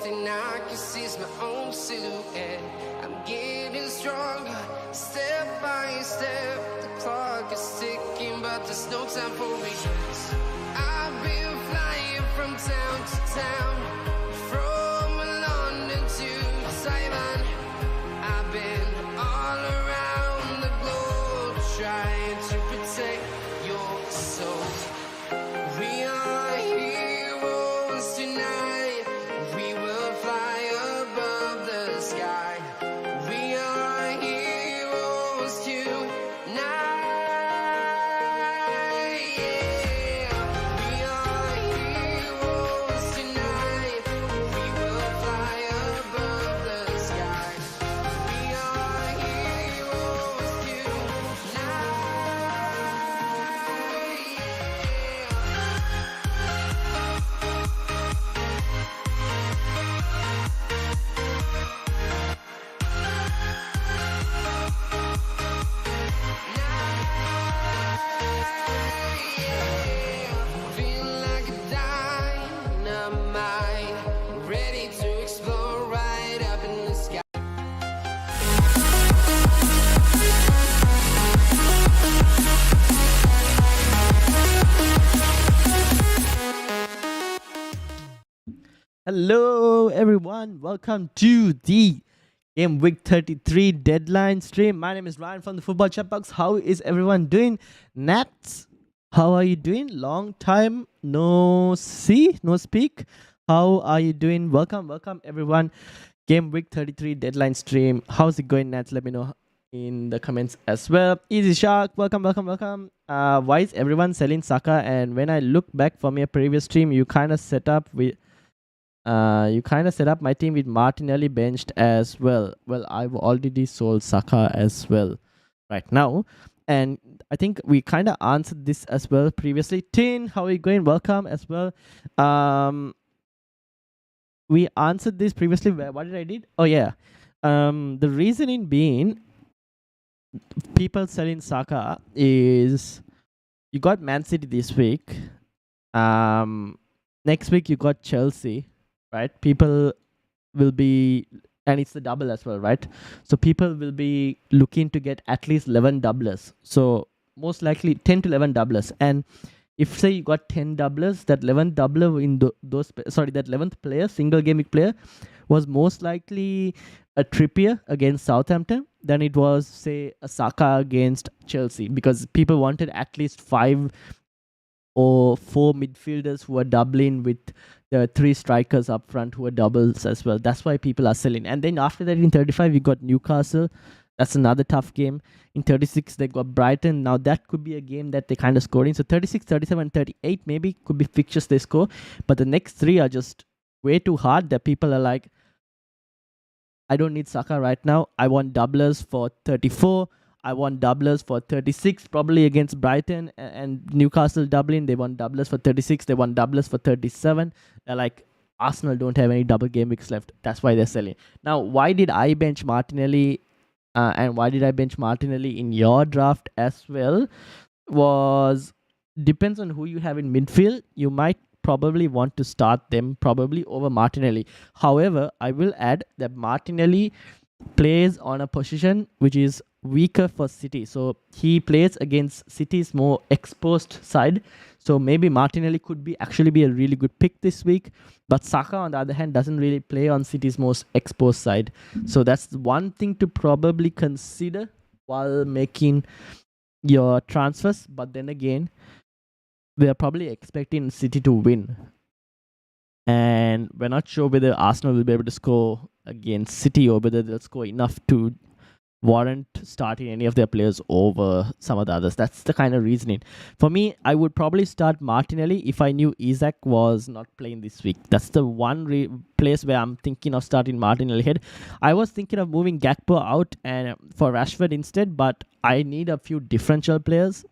thing I can see is my own silhouette. I'm getting stronger, step by step. The clock is ticking, but there's no time for regrets. I've been flying from town to town, from London to Taiwan. I've been all around the globe trying to protect your soul. We are heroes tonight. We will fly above the sky. We are heroes tonight. Yeah. We are heroes tonight. We will fly above the sky. We are heroes tonight. Feel like a dynamite, ready to explode right up in the sky. Hello everyone, welcome to the Game Week 33 deadline stream. My name is Ryan from the Football Chatbox. How is everyone doing? Nats, how are you doing? Long time no see, no speak. How are you doing? Welcome everyone. Game Week 33 deadline stream. How's it going, Nats? Let me know in the comments as well. Easy Shark, welcome. Why is everyone selling Saka? And when I look back from your previous stream, you kind of set up with my team with Martinelli benched as well. Well, I've already sold Saka as well right now. And I think we kind of answered this as well previously. Tin, how are you going? Welcome as well. We answered this previously. What did I did? Oh, yeah. The reasoning being people selling Saka is you got Man City this week. Next week you got Chelsea. Right, people will be, and it's the double as well, right? So people will be looking to get at least 11 doublers. So most likely 10 to 11 doublers. And if say you got 10 doublers, that 11th doubler in that 11th player, single game week player, was most likely a Trippier against Southampton than it was say a Saka against Chelsea, because people wanted at least 5 or 4 midfielders who are doubling with the 3 strikers up front who are doubles as well. That's why people are selling. And then after that in 35, you got Newcastle. That's another tough game. In 36, they got Brighton. Now that could be a game that they kind of scored in. So 36, 37, 38 maybe could be fixtures they score. But the next 3 are just way too hard that people are like, I don't need Saka right now. I want doublers for 34. I want doublers for 36, probably against Brighton and Newcastle doubling. They want doublers for 36. They want doublers for 37. They're like, Arsenal don't have any double game weeks left. That's why they're selling. Now, why did I bench Martinelli and why did I bench Martinelli in your draft as well? Depends on who you have in midfield. You might probably want to start them probably over Martinelli. However, I will add that Martinelli plays on a position which is weaker for City. So he plays against City's more exposed side. So maybe Martinelli could actually be a really good pick this week. But Saka, on the other hand, doesn't really play on City's most exposed side. So that's one thing to probably consider while making your transfers. But then again, we are probably expecting City to win. And we're not sure whether Arsenal will be able to score against City or whether they'll score enough to warrant starting any of their players over some of the others. That's the kind of reasoning. For me, I would probably start Martinelli if I knew Isak was not playing this week. That's the one place where I'm thinking of starting Martinelli ahead. I was thinking of moving Gakpo out and for Rashford instead, but I need a few differential players.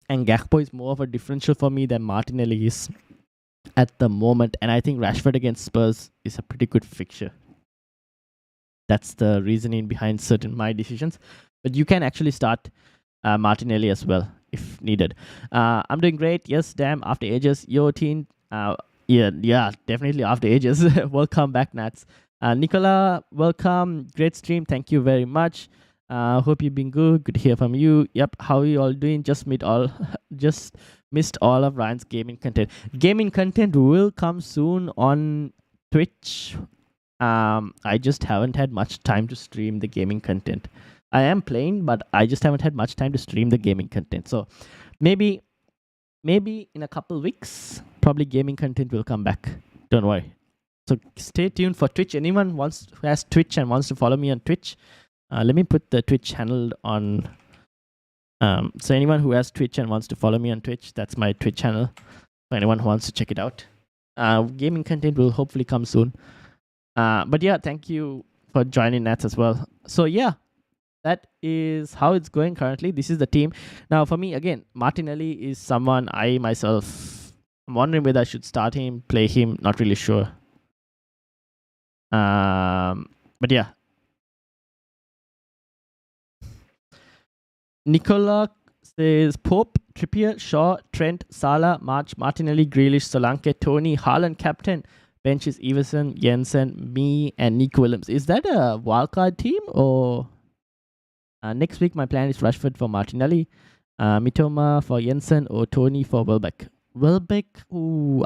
And Gakpo is more of a differential for me than Martinelli is at the moment. And I think Rashford against Spurs is a pretty good fixture. That's the reasoning behind certain my decisions. But you can actually start Martinelli as well if needed. I'm doing great. Yes, damn, after ages. Yo, teen. Yeah, definitely after ages. Welcome back, Nats. Nicola, welcome. Great stream. Thank you very much. Hope you've been good. Good to hear from you. Yep. How are you all doing? Just missed all of Ryan's gaming content. Gaming content will come soon on Twitch. I just haven't had much time to stream the gaming content. I am playing, but I just haven't had much time to stream the gaming content. So maybe in a couple weeks, probably gaming content will come back. Don't worry. So stay tuned for Twitch. Anyone who has Twitch and wants to follow me on Twitch, let me put the Twitch handle on. So anyone who has Twitch and wants to follow me on Twitch, that's my Twitch channel. For anyone who wants to check it out, gaming content will hopefully come soon. But yeah, thank you for joining Nats as well. So yeah, that is how it's going currently. This is the team. Now for me, again, Martinelli is someone I myself, I'm wondering whether I should start him, play him, not really sure. But yeah. Nicola says Pope, Trippier, Shaw, Trent, Salah, March, Martinelli, Grealish, Solanke, Tony, Haaland, captain. Bench is Everson, Jensen, me, and Nick Williams. Is that a wildcard team or? Next week, my plan is Rashford for Martinelli, Mitoma for Jensen, or Tony for Welbeck. Welbeck,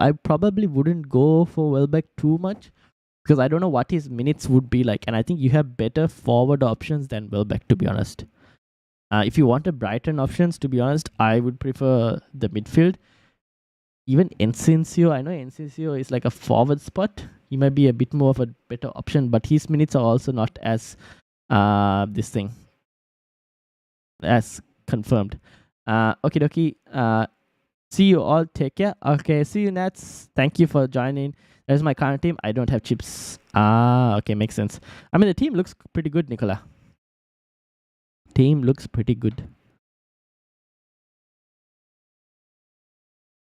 I probably wouldn't go for Welbeck too much because I don't know what his minutes would be like. And I think you have better forward options than Welbeck, to be honest. If you want a Brighton options, to be honest, I would prefer the midfield. Even Enciso, I know Enciso is like a forward spot. He might be a bit more of a better option, but his minutes are also not as as confirmed. Okay, dokie. See you all. Take care. Okay, see you, Nats. Thank you for joining. There's my current team. I don't have chips. Okay, makes sense. I mean, the team looks pretty good, Nicola. Team looks pretty good.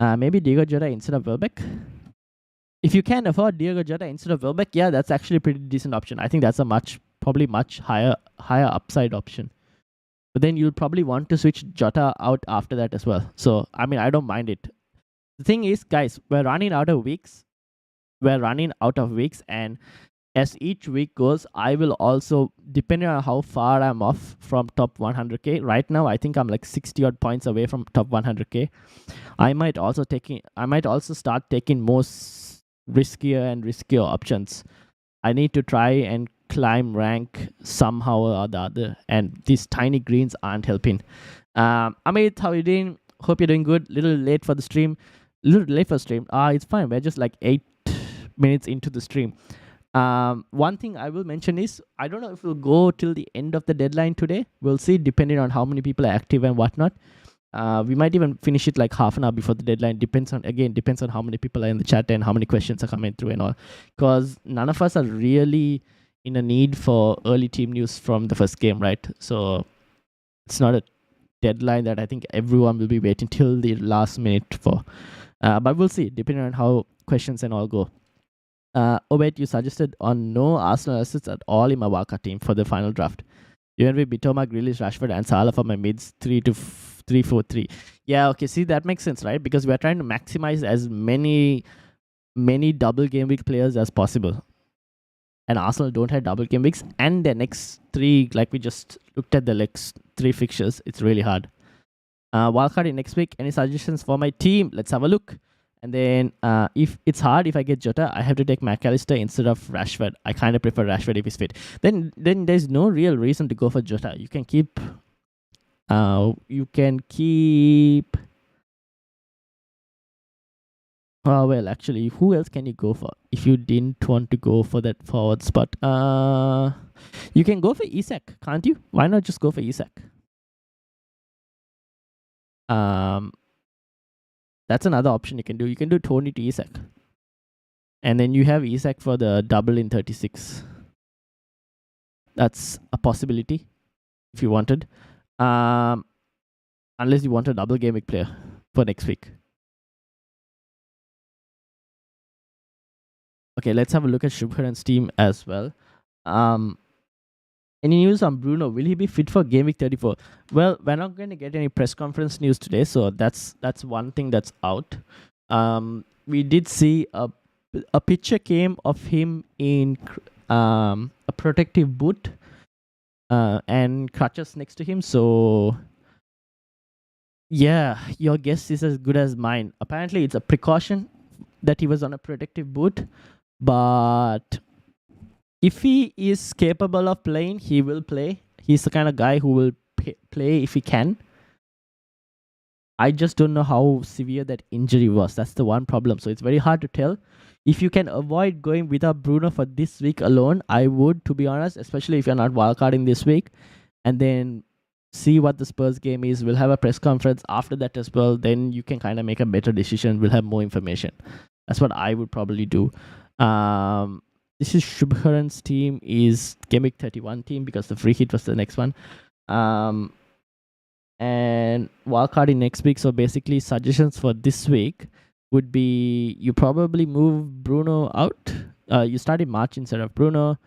Maybe Diego Jota instead of Welbeck. If you can afford Diego Jota instead of Welbeck, yeah, that's actually a pretty decent option. I think that's a probably much higher upside option. But then you'll probably want to switch Jota out after that as well. So, I mean, I don't mind it. The thing is, guys, we're running out of weeks. And as each week goes, I will also, depending on how far I'm off from top 100k. Right now, I think I'm like 60 odd points away from top 100k. I might also start taking more riskier and riskier options. I need to try and climb rank somehow or the other, and these tiny greens aren't helping. Amit, how you doing? Hope you're doing good. Little late for stream. It's fine. We're just like 8 minutes into the stream. One thing I will mention is, I don't know if we'll go till the end of the deadline today. We'll see, depending on how many people are active and whatnot. We might even finish it like half an hour before the deadline. Depends on how many people are in the chat and how many questions are coming through and all. Because none of us are really in a need for early team news from the first game, right? So it's not a deadline that I think everyone will be waiting till the last minute for. But we'll see, depending on how questions and all go. Obed, you suggested on no Arsenal assets at all in my wildcard team for the final draft. UNV, Bitoma, Grealish, Rashford, and Salah for my mids 3-4-3. Yeah, okay. See, that makes sense, right? Because we're trying to maximize as many double game week players as possible. And Arsenal don't have double game weeks. And the next 3, like we just looked at the next 3 fixtures, it's really hard. Wildcard in next week. Any suggestions for my team? Let's have a look. And then if it's hard, if I get Jota, I have to take McAllister instead of Rashford. I kind of prefer Rashford if he's fit. Then there's no real reason to go for Jota. You can keep... Oh, well, actually, who else can you go for if you didn't want to go for that forward spot? You can go for Isak, can't you? Why not just go for Isak? That's another option you can do. You can do Tony to Isak. And then you have Isak for the double in 36. That's a possibility if you wanted. Unless you want a double game week player for next week. Okay, let's have a look at Shubharan's team as well. Any news on Bruno? Will he be fit for Game Week 34? Well, we're not going to get any press conference news today, so that's one thing that's out. we did see a picture came of him in a protective boot and crutches next to him. So yeah, your guess is as good as mine. Apparently, it's a precaution that he was on a protective boot, but if he is capable of playing, he will play. He's the kind of guy who will play if he can. I just don't know how severe that injury was. That's the one problem. So it's very hard to tell. If you can avoid going without Bruno for this week alone, I would, to be honest, especially if you're not wildcarding this week, and then see what the Spurs game is. We'll have a press conference after that as well. Then you can kind of make a better decision. We'll have more information. That's what I would probably do. This is Shubharan's team is Gameweek 31 team because the free hit was the next one. And wildcarding next week. So basically, suggestions for this week would be you probably move Bruno out. You start in March instead of Bruno.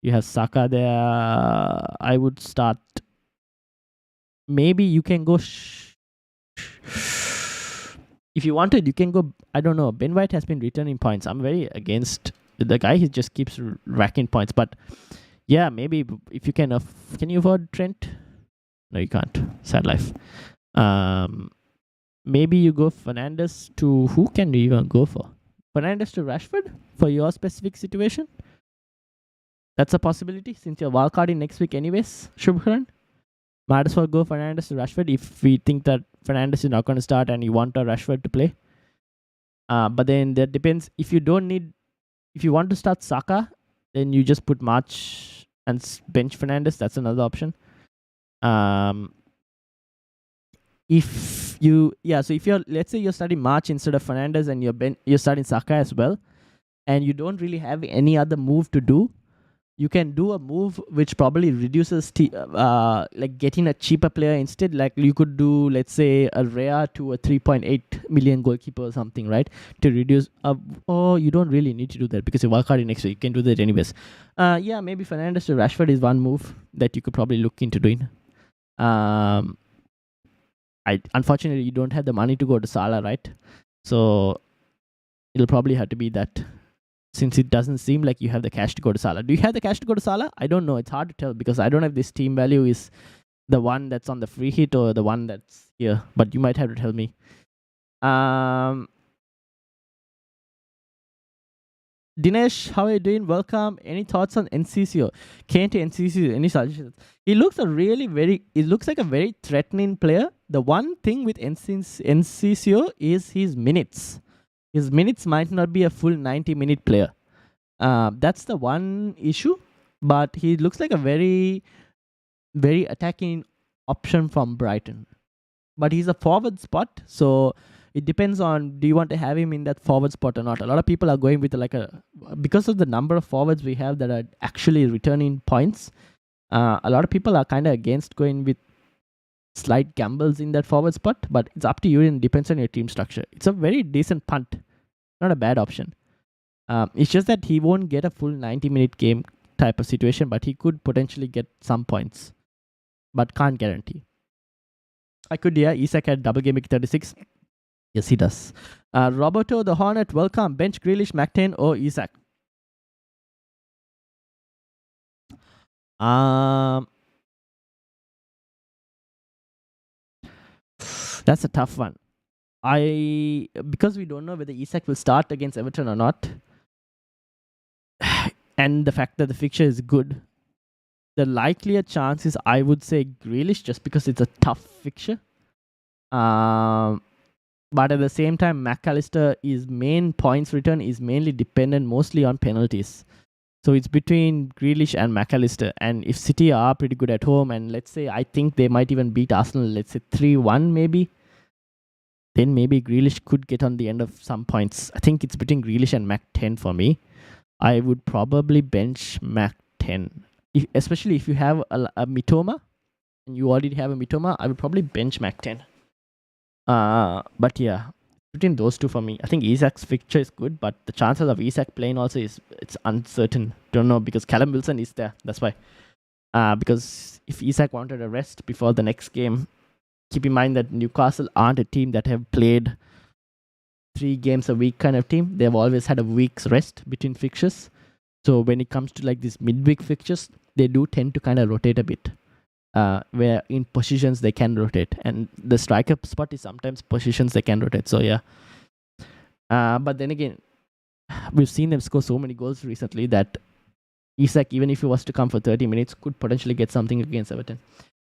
You have Saka there. I would start. Maybe you can go. If you wanted, you can go. I don't know. Ben White has been returning points. I'm very against the guy. He just keeps racking points. But yeah, maybe if you can. Can you afford Trent? No, you can't. Sad life. Maybe you go Fernandes to who can you even go for? Fernandes to Rashford for your specific situation? That's a possibility since you're wildcarding next week anyways, Shubharan. Might as well go Fernandes to Rashford if we think that Fernandes is not going to start and you want a Rashford to play. But then that depends. If you want to start Saka, then you just put March and bench Fernandes. That's another option. So if let's say you're starting March instead of Fernandes and you're starting Saka as well, and you don't really have any other move to do, you can do a move which probably reduces like getting a cheaper player instead. Like you could do, let's say, a Rea to a 3.8 million goalkeeper or something, right? To reduce. You don't really need to do that because you're wildcarding next week. You can do that anyways. Maybe Fernandes to Rashford is one move that you could probably look into doing. Unfortunately, you don't have the money to go to Salah, right? So it'll probably have to be that, since it doesn't seem like you have the cash to go to Salah. Do you have the cash to go to Salah? I don't know. It's hard to tell because I don't know if this team value is the one that's on the free hit or the one that's here. But you might have to tell me. Dinesh, how are you doing? Welcome. Any thoughts on NCCO? Kane to NCCO, any suggestions? He looks like a very threatening player. The one thing with NCCO is his minutes. His minutes might not be a full 90-minute player. That's the one issue. But he looks like a very, very attacking option from Brighton. But he's a forward spot, so it depends on, do you want to have him in that forward spot or not? A lot of people are going with because of the number of forwards we have that are actually returning points. A lot of people are kind of against going with slight gambles in that forward spot, but it's up to you and depends on your team structure. It's a very decent punt, not a bad option. It's just that he won't get a full 90-minute game type of situation, but he could potentially get some points, but can't guarantee. Isak had double game week 36. Yes, he does. Roberto the Hornet, welcome. Bench Grealish, McTain, or Isak? That's a tough one. Because we don't know whether Isak will start against Everton or not, and the fact that the fixture is good, the likelier chance is I would say Grealish just because it's a tough fixture. But at the same time, McAllister's main points return is mainly dependent mostly on penalties. So it's between Grealish and McAllister. And if City are pretty good at home, and let's say I think they might even beat Arsenal, let's say 3-1 maybe, then maybe Grealish could get on the end of some points. I think it's between Grealish and McTen for me. I would probably bench McTen. Especially if you have a Mitoma, and you already have a Mitoma, I would probably bench McTen. But yeah, between those two for me, I think Isak's fixture is good, but the chances of Isak playing also it's uncertain. Don't know because Callum Wilson is there. That's why. Because if Isak wanted a rest before the next game, keep in mind that Newcastle aren't a team that have played 3 games a week kind of team. They've always had a week's rest between fixtures. So when it comes to like these midweek fixtures, they do tend to kind of rotate a bit. Where in positions they can rotate, and the striker spot is sometimes positions they can rotate. So yeah. But then again, we've seen them score so many goals recently that Isak, even if he was to come for 30 minutes, could potentially get something against Everton.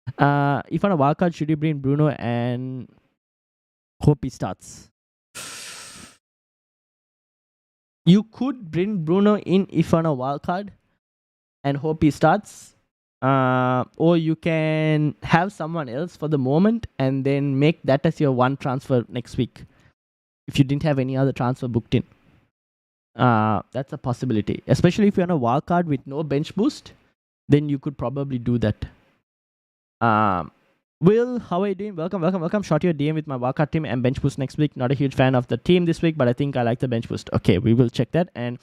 If on a wildcard, should you bring Bruno and hope he starts? You could bring Bruno in if on a wildcard and hope he starts. Or you can have someone else for the moment and then make that as your one transfer next week if you didn't have any other transfer booked in. That's a possibility, especially if you're on a wildcard with no bench boost. Then you could probably do that. Will, how are you doing? Welcome. Shot your DM with my wildcard team and bench boost next week. Not a huge fan of the team this week, but I think I like the bench boost. Okay, we will check that. And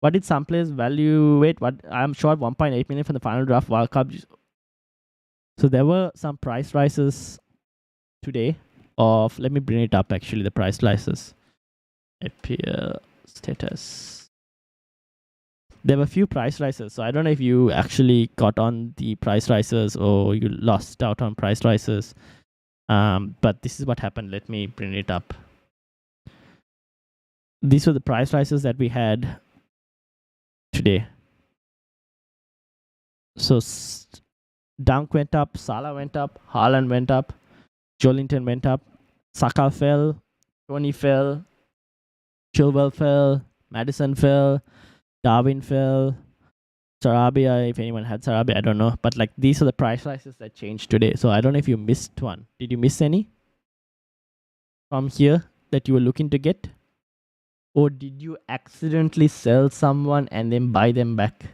what did some players evaluate? What I'm short 1.8 million from the final draft wildcard. So there were some price rises today of, let me bring it up actually, the price rises. FPL status. There were a few price rises. So I don't know if you actually got on the price rises or you lost out on price rises. But this is what happened. Let me bring it up. These were the price rises that we had today. So Dunk went up, Salah went up, Haaland went up, Jolinton went up, Saka fell, Tony fell, Chilwell fell, Madison fell, Darwin fell, Sarabia, if anyone had Sarabia, I don't know. But like these are the price rises that changed today. So I don't know if you missed one. Did you miss any from here that you were looking to get? Or did you accidentally sell someone and then buy them back?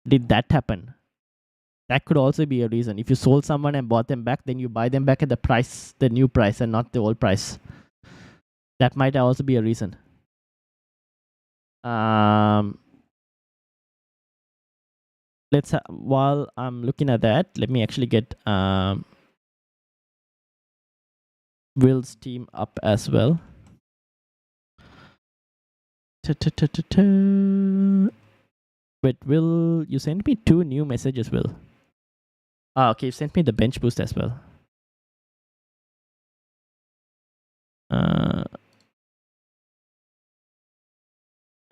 Did that happen? That could also be a reason. If you sold someone and bought them back, then you buy them back at the price, the new price, and not the old price. That might also be a reason. While I'm looking at that, let me actually get Will's team up as well. Wait, Will, you sent me 2 new messages, Will. Okay, you sent me the bench boost as well.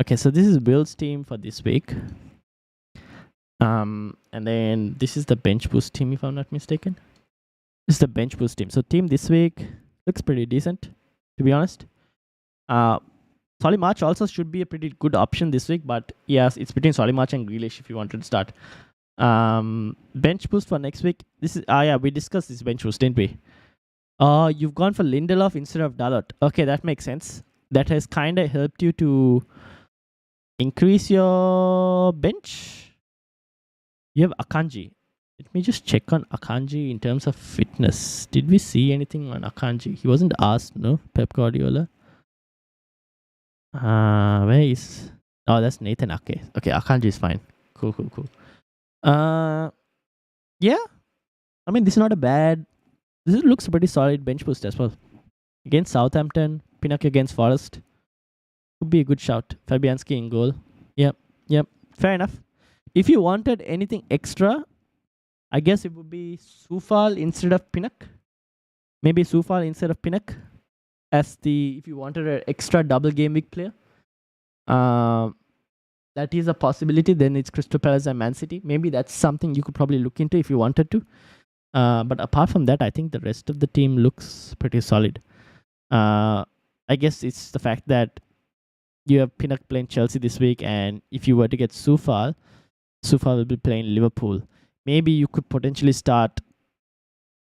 Okay, so this is Will's team for this week. And then this is the bench boost team, if I'm not mistaken. This is the bench boost team. So team this week looks pretty decent, to be honest. Solly March also should be a pretty good option this week, but yes, it's between Solly March and Grealish if you wanted to start. Bench boost for next week. This is yeah, we discussed this bench boost, didn't we? You've gone for Lindelof instead of Dalot. Okay, that makes sense. That has kind of helped you to increase your bench. You have Akanji. Let me just check on Akanji in terms of fitness. Did we see anything on Akanji? He wasn't asked, no? Pep Guardiola. Where is... Oh, that's Nathan Ake. Okay, Akanji is fine. Cool. Yeah. I mean, this is not a bad... This looks a pretty solid bench boost as well. Against Southampton, Pinnock against Forest. Could be a good shout. Fabianski in goal. Yep. Fair enough. If you wanted anything extra, I guess it would be Soufal instead of Pinnock. Maybe Soufal instead of Pinnock. If you wanted an extra double game week player. That is a possibility. Then it's Crystal Palace and Man City. Maybe that's something you could probably look into if you wanted to. But apart from that, I think the rest of the team looks pretty solid. I guess it's the fact that you have Pinnock playing Chelsea this week, and if you were to get Soufal will be playing Liverpool. Maybe you could potentially start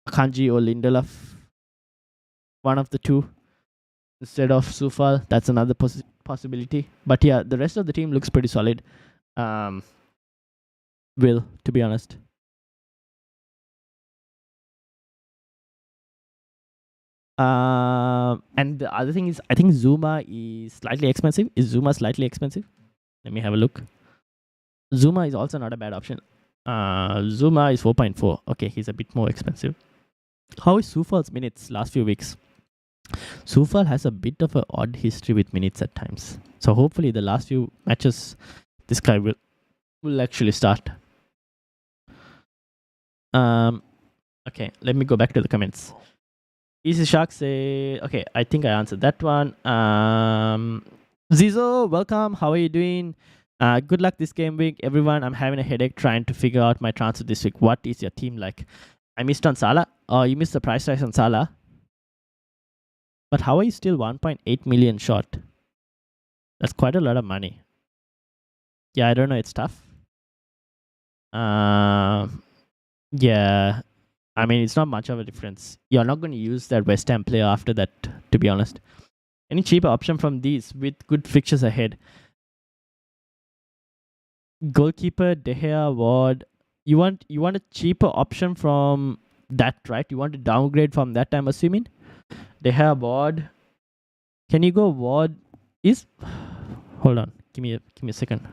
Akanji or Lindelof, one of the two, instead of Soufal. That's another possibility. But yeah, the rest of the team looks pretty solid. To be honest. And the other thing is, I think Zuma is slightly expensive. Is Zuma slightly expensive? Let me have a look. Zuma is also not a bad option. Zuma is 4.4. Okay, he's a bit more expensive. How is Soufal's minutes last few weeks? Sufal has a bit of an odd history with minutes at times. So hopefully the last few matches this guy will actually start. Okay, let me go back to the comments. Easy Shark say, okay, I think I answered that one. Zizo, welcome. How are you doing? Good luck this game week, everyone. I'm having a headache trying to figure out my transfer this week. What is your team like? I missed on Salah. Oh, you missed the price rise on Salah. But how are you still 1.8 million short? That's quite a lot of money. Yeah, I don't know. It's tough. Yeah, I mean, it's not much of a difference. You're not going to use that West Ham player after that, to be honest. Any cheaper option from these with good fixtures ahead? Goalkeeper, De Gea, Ward. You want a cheaper option from that, right? You want to downgrade from that, I'm assuming? De Gea, Ward. Can you go Ward? Hold on. Give me a second.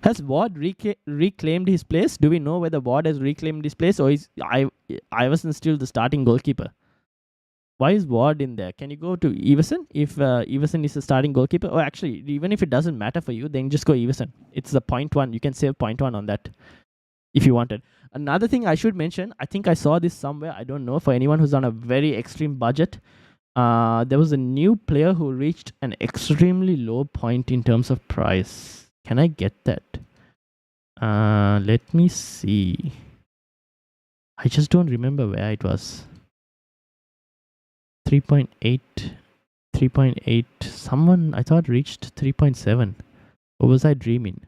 Has Ward reclaimed his place? Do we know whether Ward has reclaimed his place, or is Iverson still the starting goalkeeper? Why is Ward in there? Can you go to Everson if Everson is the starting goalkeeper? Or actually, even if it doesn't matter for you, then just go Everson. It's the 0.1. You can save 0.1 on that if you wanted. Another thing I should mention, I think I saw this somewhere. I don't know, for anyone who's on a very extreme budget. There was a new player who reached an extremely low point in terms of price. Can I get that? Let me see. I just don't remember where it was. 3.8. 3.8. Someone I thought reached 3.7. Or was I dreaming?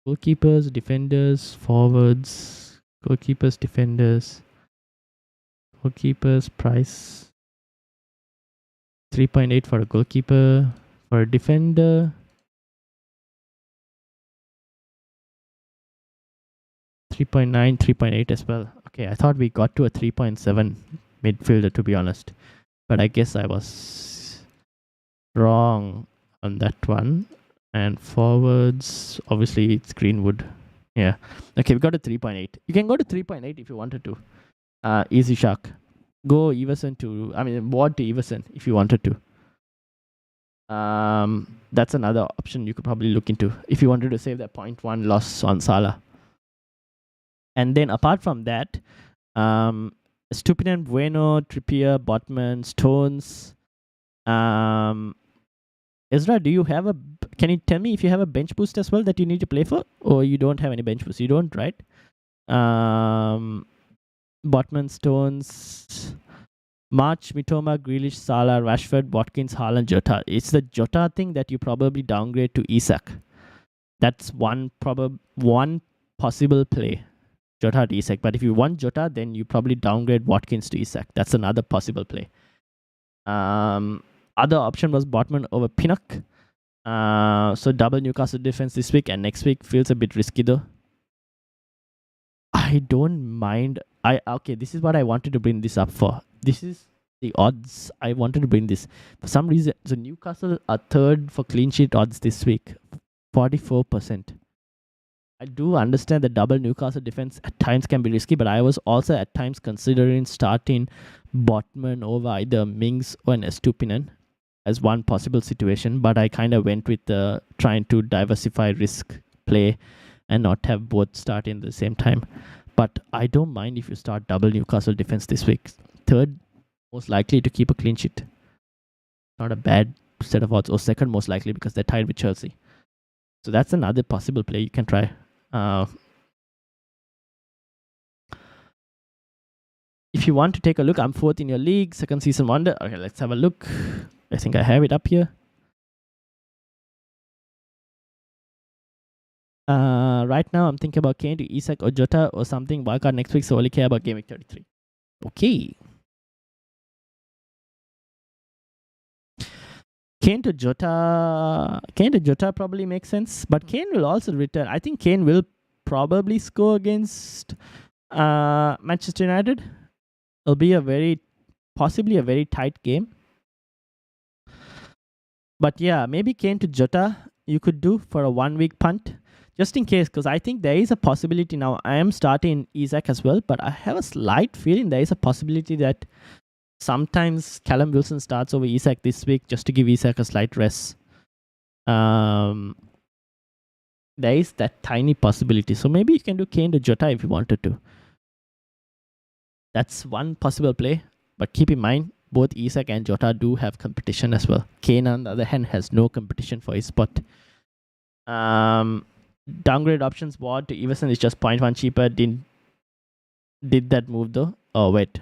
Goalkeepers, defenders, forwards. Goalkeepers, defenders. Goalkeepers, price. 3.8 for a goalkeeper. For a defender. 3.9, 3.8 as well. Okay, I thought we got to a 3.7 midfielder, to be honest. But I guess I was wrong on that one. And forwards, obviously it's Greenwood. Yeah. Okay, we got a 3.8. You can go to 3.8 if you wanted to. Easy Shark. Go Everson to, Ward to Everson if you wanted to. That's another option you could probably look into if you wanted to save that 0.1 loss on Salah. And then apart from that, Stupid Bueno, Trippier, Botman, Stones. Ezra, can you tell me if you have a bench boost as well that you need to play for? Or you don't have any bench boost? You don't, right? Botman, Stones, March, Mitoma, Grealish, Salah, Rashford, Watkins, Haaland, Jota. It's the Jota thing that you probably downgrade to Isak. That's one possible play. Jota to Isak. But if you want Jota, then you probably downgrade Watkins to Isak. That's another possible play. Other option was Botman over Pinnock. So double Newcastle defense this week and next week feels a bit risky though. I don't mind. Okay, this is what I wanted to bring this up for. This is the odds. I wanted to bring this. For some reason, so Newcastle are third for clean sheet odds this week. 44%. I do understand the double Newcastle defense at times can be risky, but I was also at times considering starting Botman over either Mings or an Estupinen as one possible situation, but I kind of went with trying to diversify risk play and not have both start in the same time. But I don't mind if you start double Newcastle defense this week. Third most likely to keep a clean sheet. Not a bad set of odds. Or second most likely because they're tied with Chelsea. So that's another possible play you can try. If you want to take a look, I'm fourth in your league, second season wonder. Okay, let's have a look. I think I have it up here. Right now, I'm thinking about Kane to Isak or Jota or something. Wildcard next week, so only care about Gameweek 33. Okay. Kane to Jota probably makes sense, but Kane will also return. I think Kane will probably score against Manchester United. It'll be possibly a very tight game. But yeah, maybe Kane to Jota you could do for a 1 week punt. just in case, because I think there is a possibility now. I am starting Isaac as well, but I have a slight feeling there is a possibility that sometimes Callum Wilson starts over Isaac this week just to give Isaac a slight rest. There is that tiny possibility. So maybe you can do Kane to Jota if you wanted to. That's one possible play. But keep in mind, both Isaac and Jota do have competition as well. Kane, on the other hand, has no competition for his spot. Downgrade options board to Everson is just 0.1 cheaper. Did that move though? Oh, wait.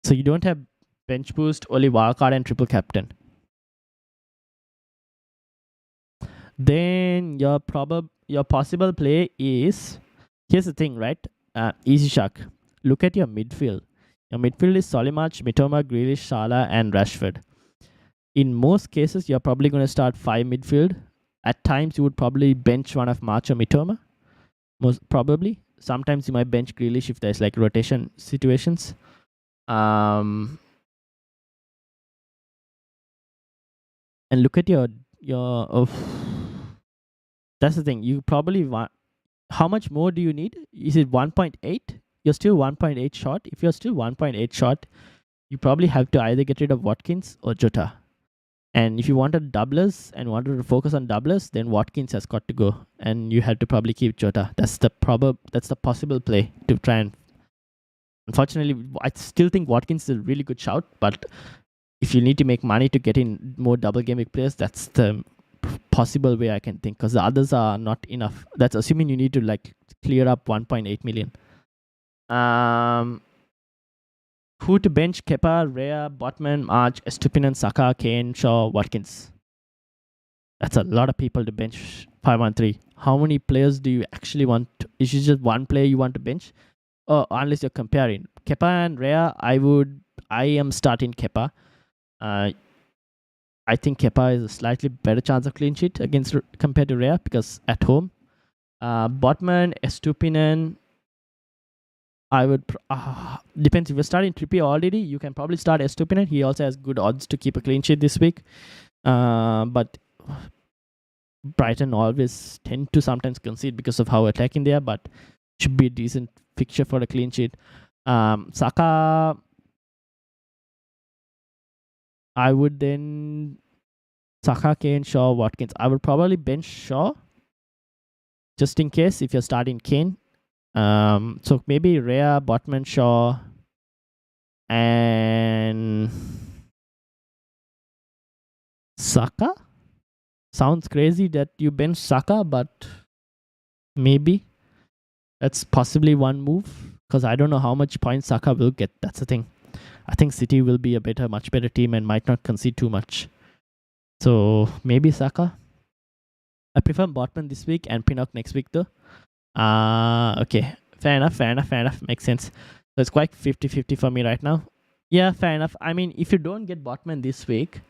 So you don't have bench boost, only wildcard and triple captain. Then your possible play is, here's the thing, right? Easy Shark. Look at your midfield. Your midfield is Solimarch, Mitoma, Grealish, Salah, and Rashford. In most cases, you're probably going to start 5 midfield. At times, you would probably bench one of March or Mitoma. Most probably. Sometimes you might bench Grealish if there's like rotation situations. And look at your that's the thing. You probably want, how much more do you need? Is it 1.8? You're still 1.8 short. If you're still 1.8 short, you probably have to either get rid of Watkins or Jota. And if you wanted doublers and wanted to focus on doublers, then Watkins has got to go, and you have to probably keep Jota. That's the possible play to try and. Unfortunately, I still think Watkins is a really good shout, but if you need to make money to get in more double game week players, that's the possible way I can think, because the others are not enough. That's assuming you need to like clear up 1.8 million. Who to bench? Kepa, Rhea, Botman, March, Estupinan, Saka, Kane, Shaw, Watkins. That's a lot of people to bench 5-1-3. How many players do you actually want? Is it just one player you want to bench? Unless you're comparing. Kepa and Rhea, I am starting Kepa. I think Kepa is a slightly better chance of clean sheet compared to Rhea because at home. Botman, Estupinan, I would depends if you're starting Trippier already. You can probably start Estupinan. He also has good odds to keep a clean sheet this week. But Brighton always tend to sometimes concede because of how attacking they are. But should be a decent fixture for a clean sheet. Saka, I would then Saka, Kane, Shaw, Watkins. I would probably bench Shaw just in case if you're starting Kane. So maybe Rhea, Botman, Shaw, and Saka. Sounds crazy that you bench Saka, but maybe that's possibly one move because I don't know how much points Saka will get. That's the thing. I think City will be a much better team and might not concede too much. So maybe Saka. I prefer Botman this week and Pinnock next week though. Okay. Fair enough. Makes sense. So it's quite 50-50 for me right now. Yeah, fair enough. I mean, if you don't get Botman this week,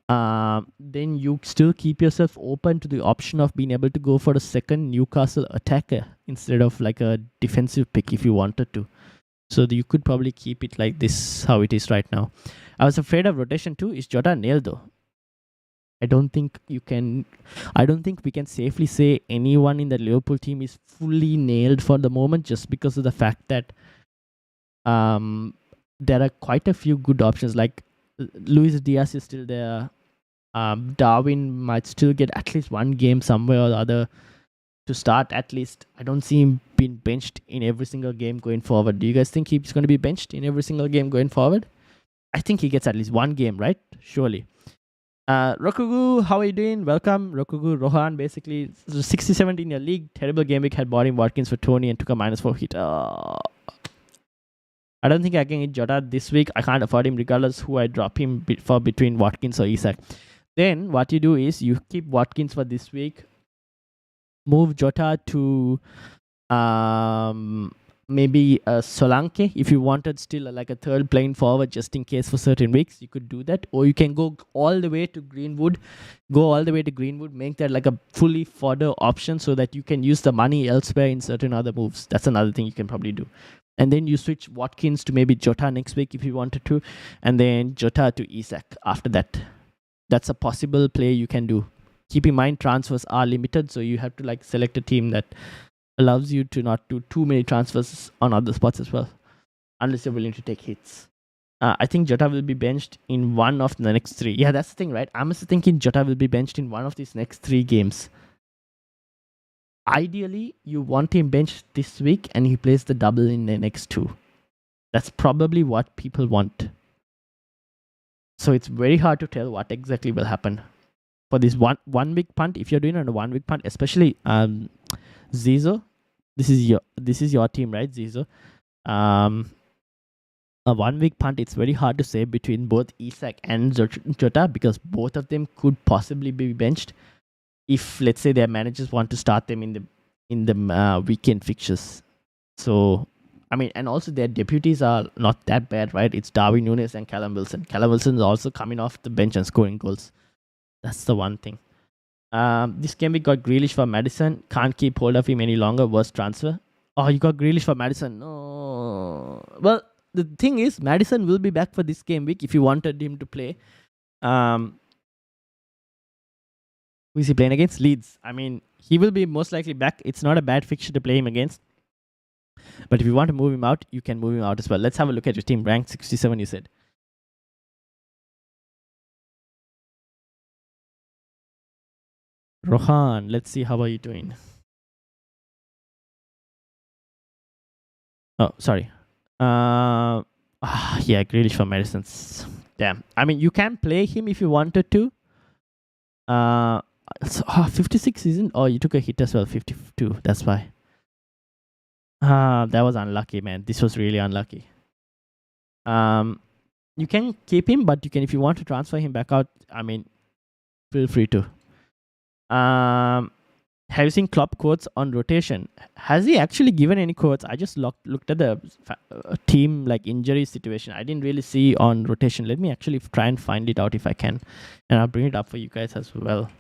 then you still keep yourself open to the option of being able to go for a second Newcastle attacker instead of like a defensive pick if you wanted to. So you could probably keep it like this, how it is right now. I was afraid of rotation too. Is Jota nailed though? I don't think we can safely say anyone in the Liverpool team is fully nailed for the moment just because of the fact that there are quite a few good options. Like Luis Diaz is still there. Darwin might still get at least one game somewhere or the other to start at least. I don't see him being benched in every single game going forward. Do you guys think he's going to be benched in every single game going forward? I think he gets at least one game, right? Surely. Rokugu, how are you doing? Welcome. Rokugu, Rohan, basically 60-70 in your league. Terrible game week, had bought him Watkins for Tony and took a -4 hit. I don't think I can hit Jota this week. I can't afford him regardless who I drop him for between Watkins or Isak. Then what you do is you keep Watkins for this week. Move Jota to maybe Solanke if you wanted still like a third playing forward just in case for certain weeks. You could do that, or you can go all the way to Greenwood, make that like a fully fodder option so that you can use the money elsewhere in certain other moves. That's another thing you can probably do. And then you switch Watkins to maybe Jota next week if you wanted to, and then Jota to Isak after that. That's a possible play you can do. keep in mind transfers are limited, so you have to like select a team that allows you to not do too many transfers on other spots as well, unless you're willing to take hits. I think Jota will be benched in one of the next 3. Yeah, that's the thing, right? I'm also thinking Jota will be benched in one of these next 3 games. Ideally, you want him benched this week and he plays the double in the next 2. That's probably what people want. So it's very hard to tell what exactly will happen. For this one week punt, if you're doing it on a 1 week punt, especially Zizo, this is your team, right, Zizo? A 1 week punt, it's very hard to say between both Isak and Jota because both of them could possibly be benched if, let's say, their managers want to start them in the weekend fixtures. So, I mean, and also their deputies are not that bad, right? It's Darwin Núñez and Callum Wilson. Callum Wilson is also coming off the bench and scoring goals. That's the one thing. This game we got Grealish for Maddison. Can't keep hold of him any longer. Worst transfer. Oh, you got Grealish for Maddison. No. Well, the thing is, Maddison will be back for this game week if you wanted him to play. Who is he playing against? Leeds. I mean, he will be most likely back. It's not a bad fixture to play him against. But if you want to move him out, you can move him out as well. Let's have a look at your team. Rank 67, you said. Rohan, let's see how are you doing. Oh, sorry. Yeah, Grealish for Medicines. Damn. I mean, you can play him if you wanted to. 56 isn't? Oh, you took a hit as well. 52. That's why. That was unlucky, man. This was really unlucky. You can keep him, but you can, if you want to transfer him back out, I mean, feel free to. Have you seen Klopp quotes on rotation? Has he actually given any quotes? I just looked at the team like injury situation. I didn't really see on rotation. Let me actually try and find it out if I can, and I'll bring it up for you guys as well.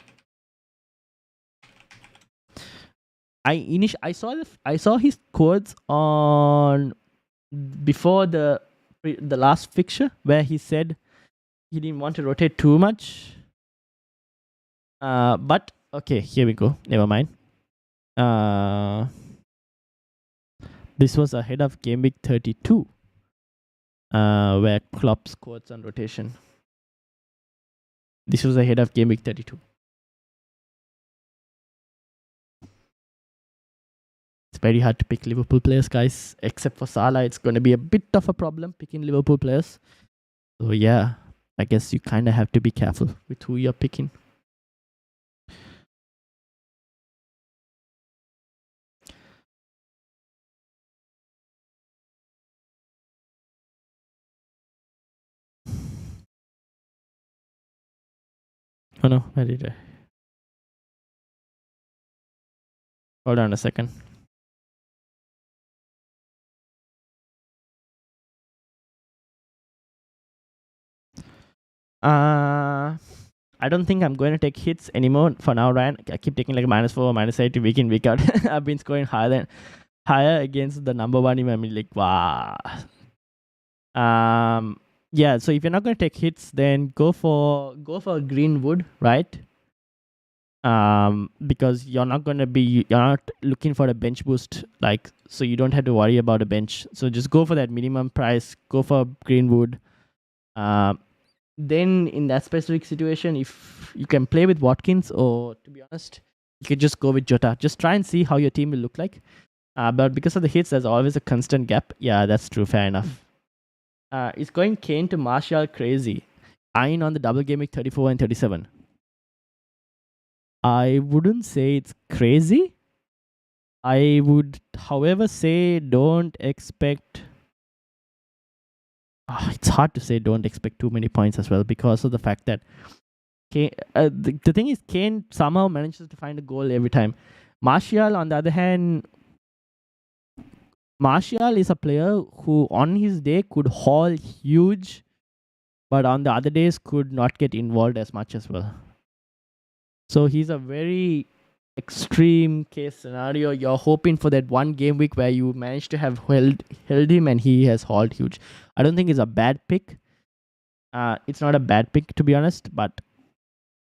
I saw his quotes on before the last fixture where he said he didn't want to rotate too much. But okay, here we go. Never mind. This was ahead of game week 32, where Klopp's quotes on rotation. This was ahead of game week 32. It's very hard to pick Liverpool players, guys. Except for Salah, it's going to be a bit of a problem picking Liverpool players. So yeah, I guess you kind of have to be careful with who you're picking. Oh no, where did I? Hold on a second. I don't think I'm going to take hits anymore for now, Ryan. I keep taking like -4, -8 week in, week out. I've been scoring higher against the number 1 team. I mean, like, wow. Yeah, so if you're not going to take hits, then go for Greenwood, right? Because you're not looking for a bench boost, like, so you don't have to worry about a bench. So just go for that minimum price. Go for Greenwood. Then in that specific situation, if you can play with Watkins, or to be honest, you could just go with Jota. Just try and see how your team will look like. But because of the hits, there's always a constant gap. Yeah, that's true. Fair enough. It's going Kane to Martial crazy. Eyeing on the double game week 34 and 37. I wouldn't say it's crazy. I would, however, say don't expect. It's hard to say don't expect too many points as well, because of the fact that Kane, the thing is, Kane somehow manages to find a goal every time. Martial, on the other hand, Martial is a player who on his day could haul huge, but on the other days could not get involved as much as well. So he's a very extreme case scenario. You're hoping for that one game week where you manage to have held him and he has hauled huge. I don't think it's a bad pick. It's not a bad pick, to be honest, but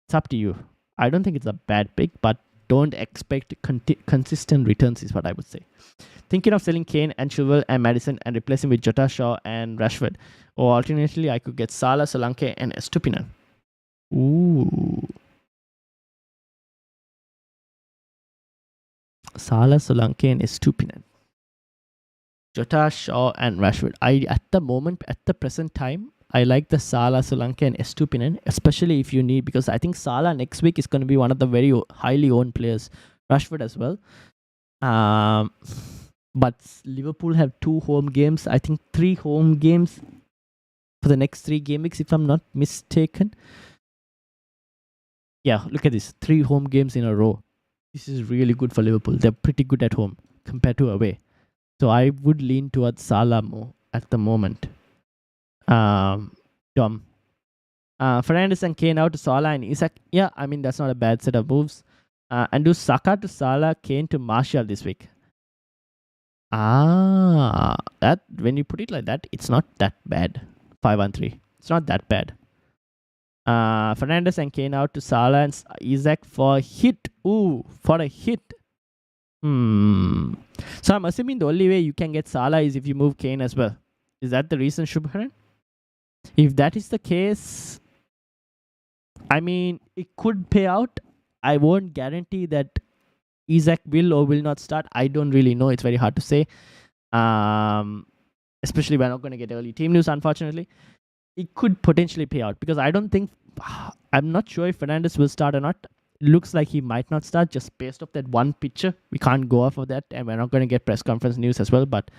it's up to you. I don't think it's a bad pick, but don't expect consistent returns is what I would say. Thinking of selling Kane and Chilwell and Madison and replacing with Jota, Shaw and Rashford. Or alternatively, I could get Salah, Solanke and Estupinan. Ooh. Salah, Solanke and Estupinan. Jota, Shaw and Rashford. At the present time, I like the Salah, Solanke and Estupinan, especially if you need, because I think Salah next week is going to be one of the very highly owned players. Rashford as well. But Liverpool have 2 home games. I think 3 home games for the next 3 game weeks, if I'm not mistaken. Yeah, look at this. 3 home games in a row. This is really good for Liverpool. They're pretty good at home compared to away. So I would lean towards Salah more at the moment. Dom. Fernandes and Kane out to Salah and Isak. Yeah, I mean, that's not a bad set of moves. And do Saka to Salah, Kane to Martial this week. That when you put it like that, it's not that bad. 5-1-3. It's not that bad. Fernandes and Kane out to Salah and Isak for a hit. Ooh, for a hit. So I'm assuming the only way you can get Salah is if you move Kane as well. Is that the reason, Shubharan? If that is the case, I mean, it could pay out. I won't guarantee that Isak will or will not start. I don't really know. It's very hard to say. Especially we're not going to get early team news, unfortunately. It could potentially pay out because I don't think, I'm not sure if Fernandes will start or not. It looks like he might not start just based off that one picture. We can't go off of that and we're not going to get press conference news as well, but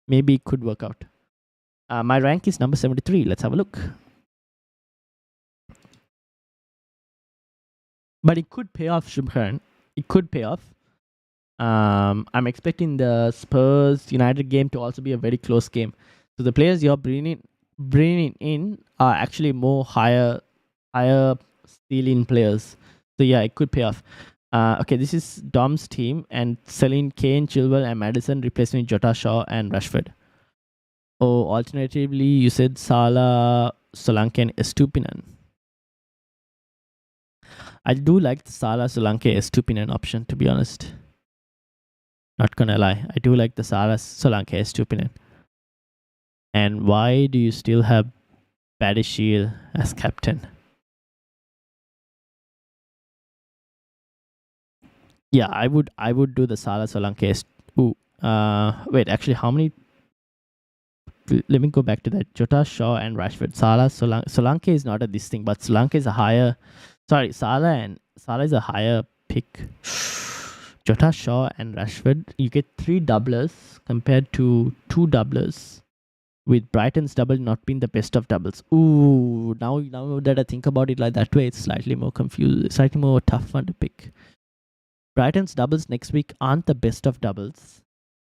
maybe it could work out. My rank is number 73. Let's have a look. But it could pay off, Shubharan. It could pay off. I'm expecting the Spurs United game to also be a very close game. So the players you're bringing in are actually more higher ceiling players. So yeah, it could pay off. Okay, this is Dom's team and selling Kane, Chilwell and Madison, replacing Jota, Shaw and Rashford. Oh, alternatively, you said Salah, Solanke and Estupinan. I do like the Salah, Solanke, Estupinan option, to be honest. Not gonna lie, I do like the Salah, Solanke, Estupinan. And why do you still have Badishil as captain? Yeah, I would do the Salah, Solanke. Wait, actually, how many? Let me go back to that. Jota, Shaw, and Rashford. Salah, Solanke is not a this thing, but Solanke is a higher. Sorry, Salah is a higher pick. Jota, Shaw, and Rashford. You get 3 doublers compared to 2 doublers, with Brighton's double not being the best of doubles. Ooh, now that I think about it like that way, it's slightly more confused, slightly more tough one to pick. Brighton's doubles next week aren't the best of doubles,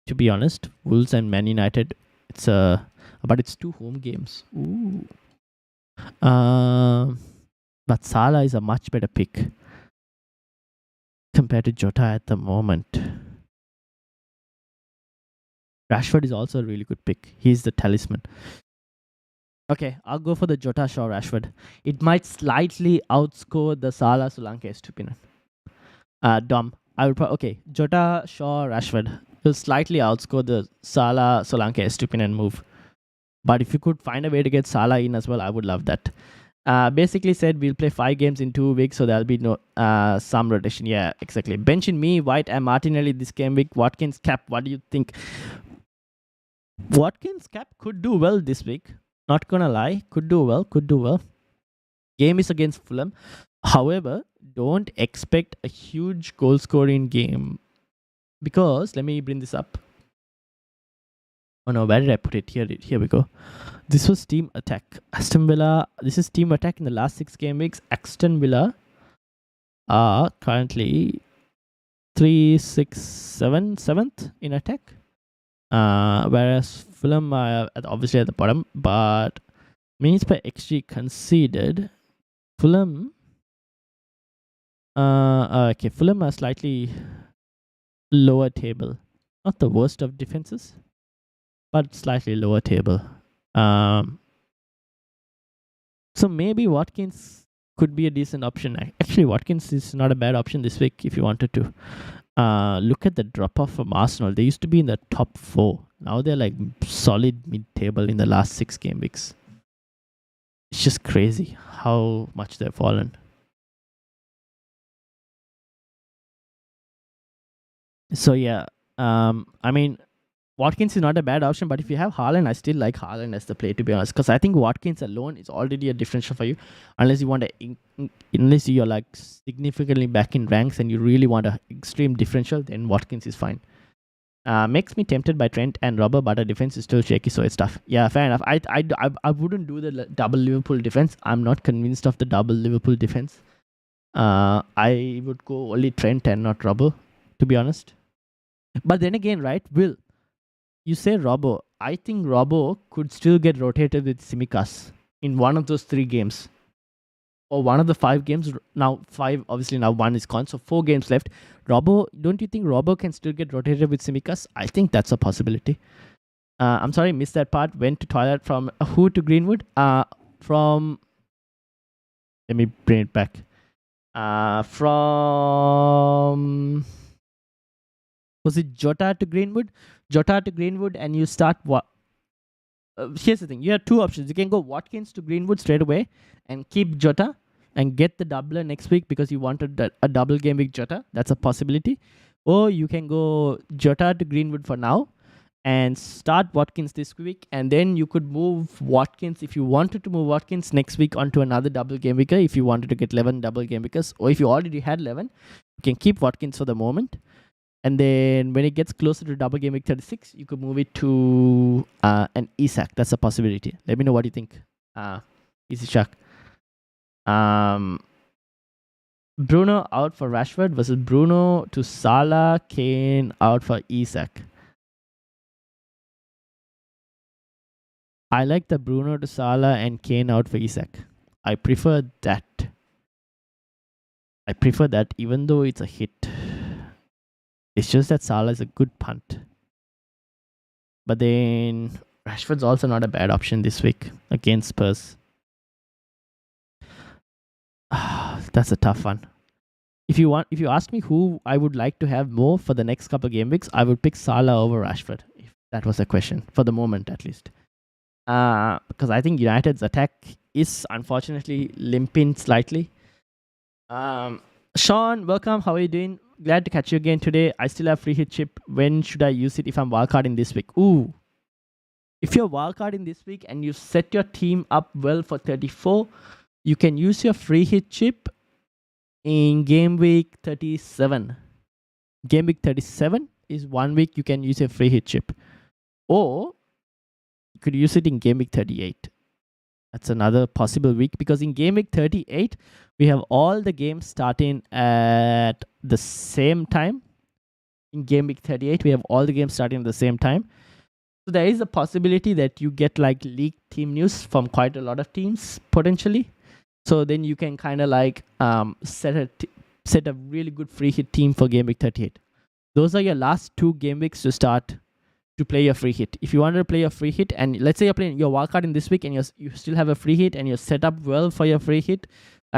to be honest. Wolves and Man United. But it's 2 home games. Ooh. But Salah is a much better pick compared to Jota at the moment. Rashford is also a really good pick. He's the talisman. Okay, I'll go for the Jota, Shaw, Rashford. It might slightly outscore the Salah, Solanke, Estupinan. Dom, I would okay. Jota, Shaw, Rashford will slightly outscore the Salah, Solanke, Estupinan move. But if you could find a way to get Salah in as well, I would love that. Basically said we'll play 5 games in 2 weeks, so there'll be no some rotation. Yeah, exactly. Bench in me, White and Martinelli this game week. Watkins cap. What do you think? Watkins cap could do well this week. Not gonna lie, could do well. Game is against Fulham. However, don't expect a huge goal scoring game because let me bring this up. Oh no, where did I put it? Here we go. This was team attack. Aston Villa. This is team attack in the last 6 game weeks. Aston Villa are currently 7th in attack. Whereas Fulham are obviously at the bottom, but minutes per XG conceded. Fulham. Okay, Fulham are slightly lower table. Not the worst of defenses, but slightly lower table. So maybe Watkins could be a decent option. Actually, Watkins is not a bad option this week if you wanted to. Look at the drop off from Arsenal. They used to be in the top 4. Now they're like solid mid-table in the last 6 game weeks. It's just crazy how much they've fallen. So yeah, I mean, Watkins is not a bad option, but if you have Haaland, I still like Haaland as the play, to be honest, because I think Watkins alone is already a differential for you, unless you want unless you're like significantly back in ranks and you really want an extreme differential, then Watkins is fine. Makes me tempted by Trent and Robert, but our defense is still shaky, so it's tough. Yeah, fair enough. I wouldn't do the double Liverpool defense. I'm not convinced of the double Liverpool defense. I would go only Trent and not Robert, to be honest. But then again, right, Will, you say Robbo. I think Robbo could still get rotated with Tsimikas in one of those 3 games. Or one of the 5 games. Now 5, obviously now 1 is gone, so 4 games left. Robbo, don't you think Robbo can still get rotated with Tsimikas? I think that's a possibility. I'm sorry, missed that part. Went to toilet from who to Greenwood? From... Let me bring it back. From... Was it Jota to Greenwood? Jota to Greenwood, and you start what? Here's the thing: you have 2 options. You can go Watkins to Greenwood straight away and keep Jota and get the doubler next week because you wanted a double game week Jota. That's a possibility. Or you can go Jota to Greenwood for now and start Watkins this week, and then you could move Watkins if you wanted to move Watkins next week onto another double game weeker if you wanted to get 11 double game weekers, or if you already had 11, you can keep Watkins for the moment. And then when it gets closer to double game week 36, you could move it to an Isak. That's a possibility. Let me know what you think. Isak. Bruno out for Rashford versus Bruno to Salah, Kane out for Isak. I like the Bruno to Salah and Kane out for Isak. I prefer that. Even though it's a hit. It's just that Salah is a good punt. But then Rashford's also not a bad option this week against Spurs. That's a tough one. If you ask me who I would like to have more for the next couple of game weeks, I would pick Salah over Rashford, if that was a question, for the moment at least. Because I think United's attack is unfortunately limping slightly. Sean, welcome. How are you doing? Glad to catch you again today. I still have free hit chip. When should I use it if I'm wildcarding this week? Ooh. If you're wildcarding this week and you set your team up well for 34, you can use your free hit chip in game week 37. Game week 37 is 1 week you can use your free hit chip. Or you could use it in game week 38. That's another possible week, because in game week 38, we have all the games starting at the same time. In game week 38, we have all the games starting at the same time. So there is a possibility that you get like leaked team news from quite a lot of teams potentially. So then you can kind of like set a really good free hit team for game week 38. Those are your last 2 game weeks to start to play your free hit. If you wanted to play your free hit, and let's say you're playing your wildcard in this week and you still have a free hit and you're set up well for your free hit,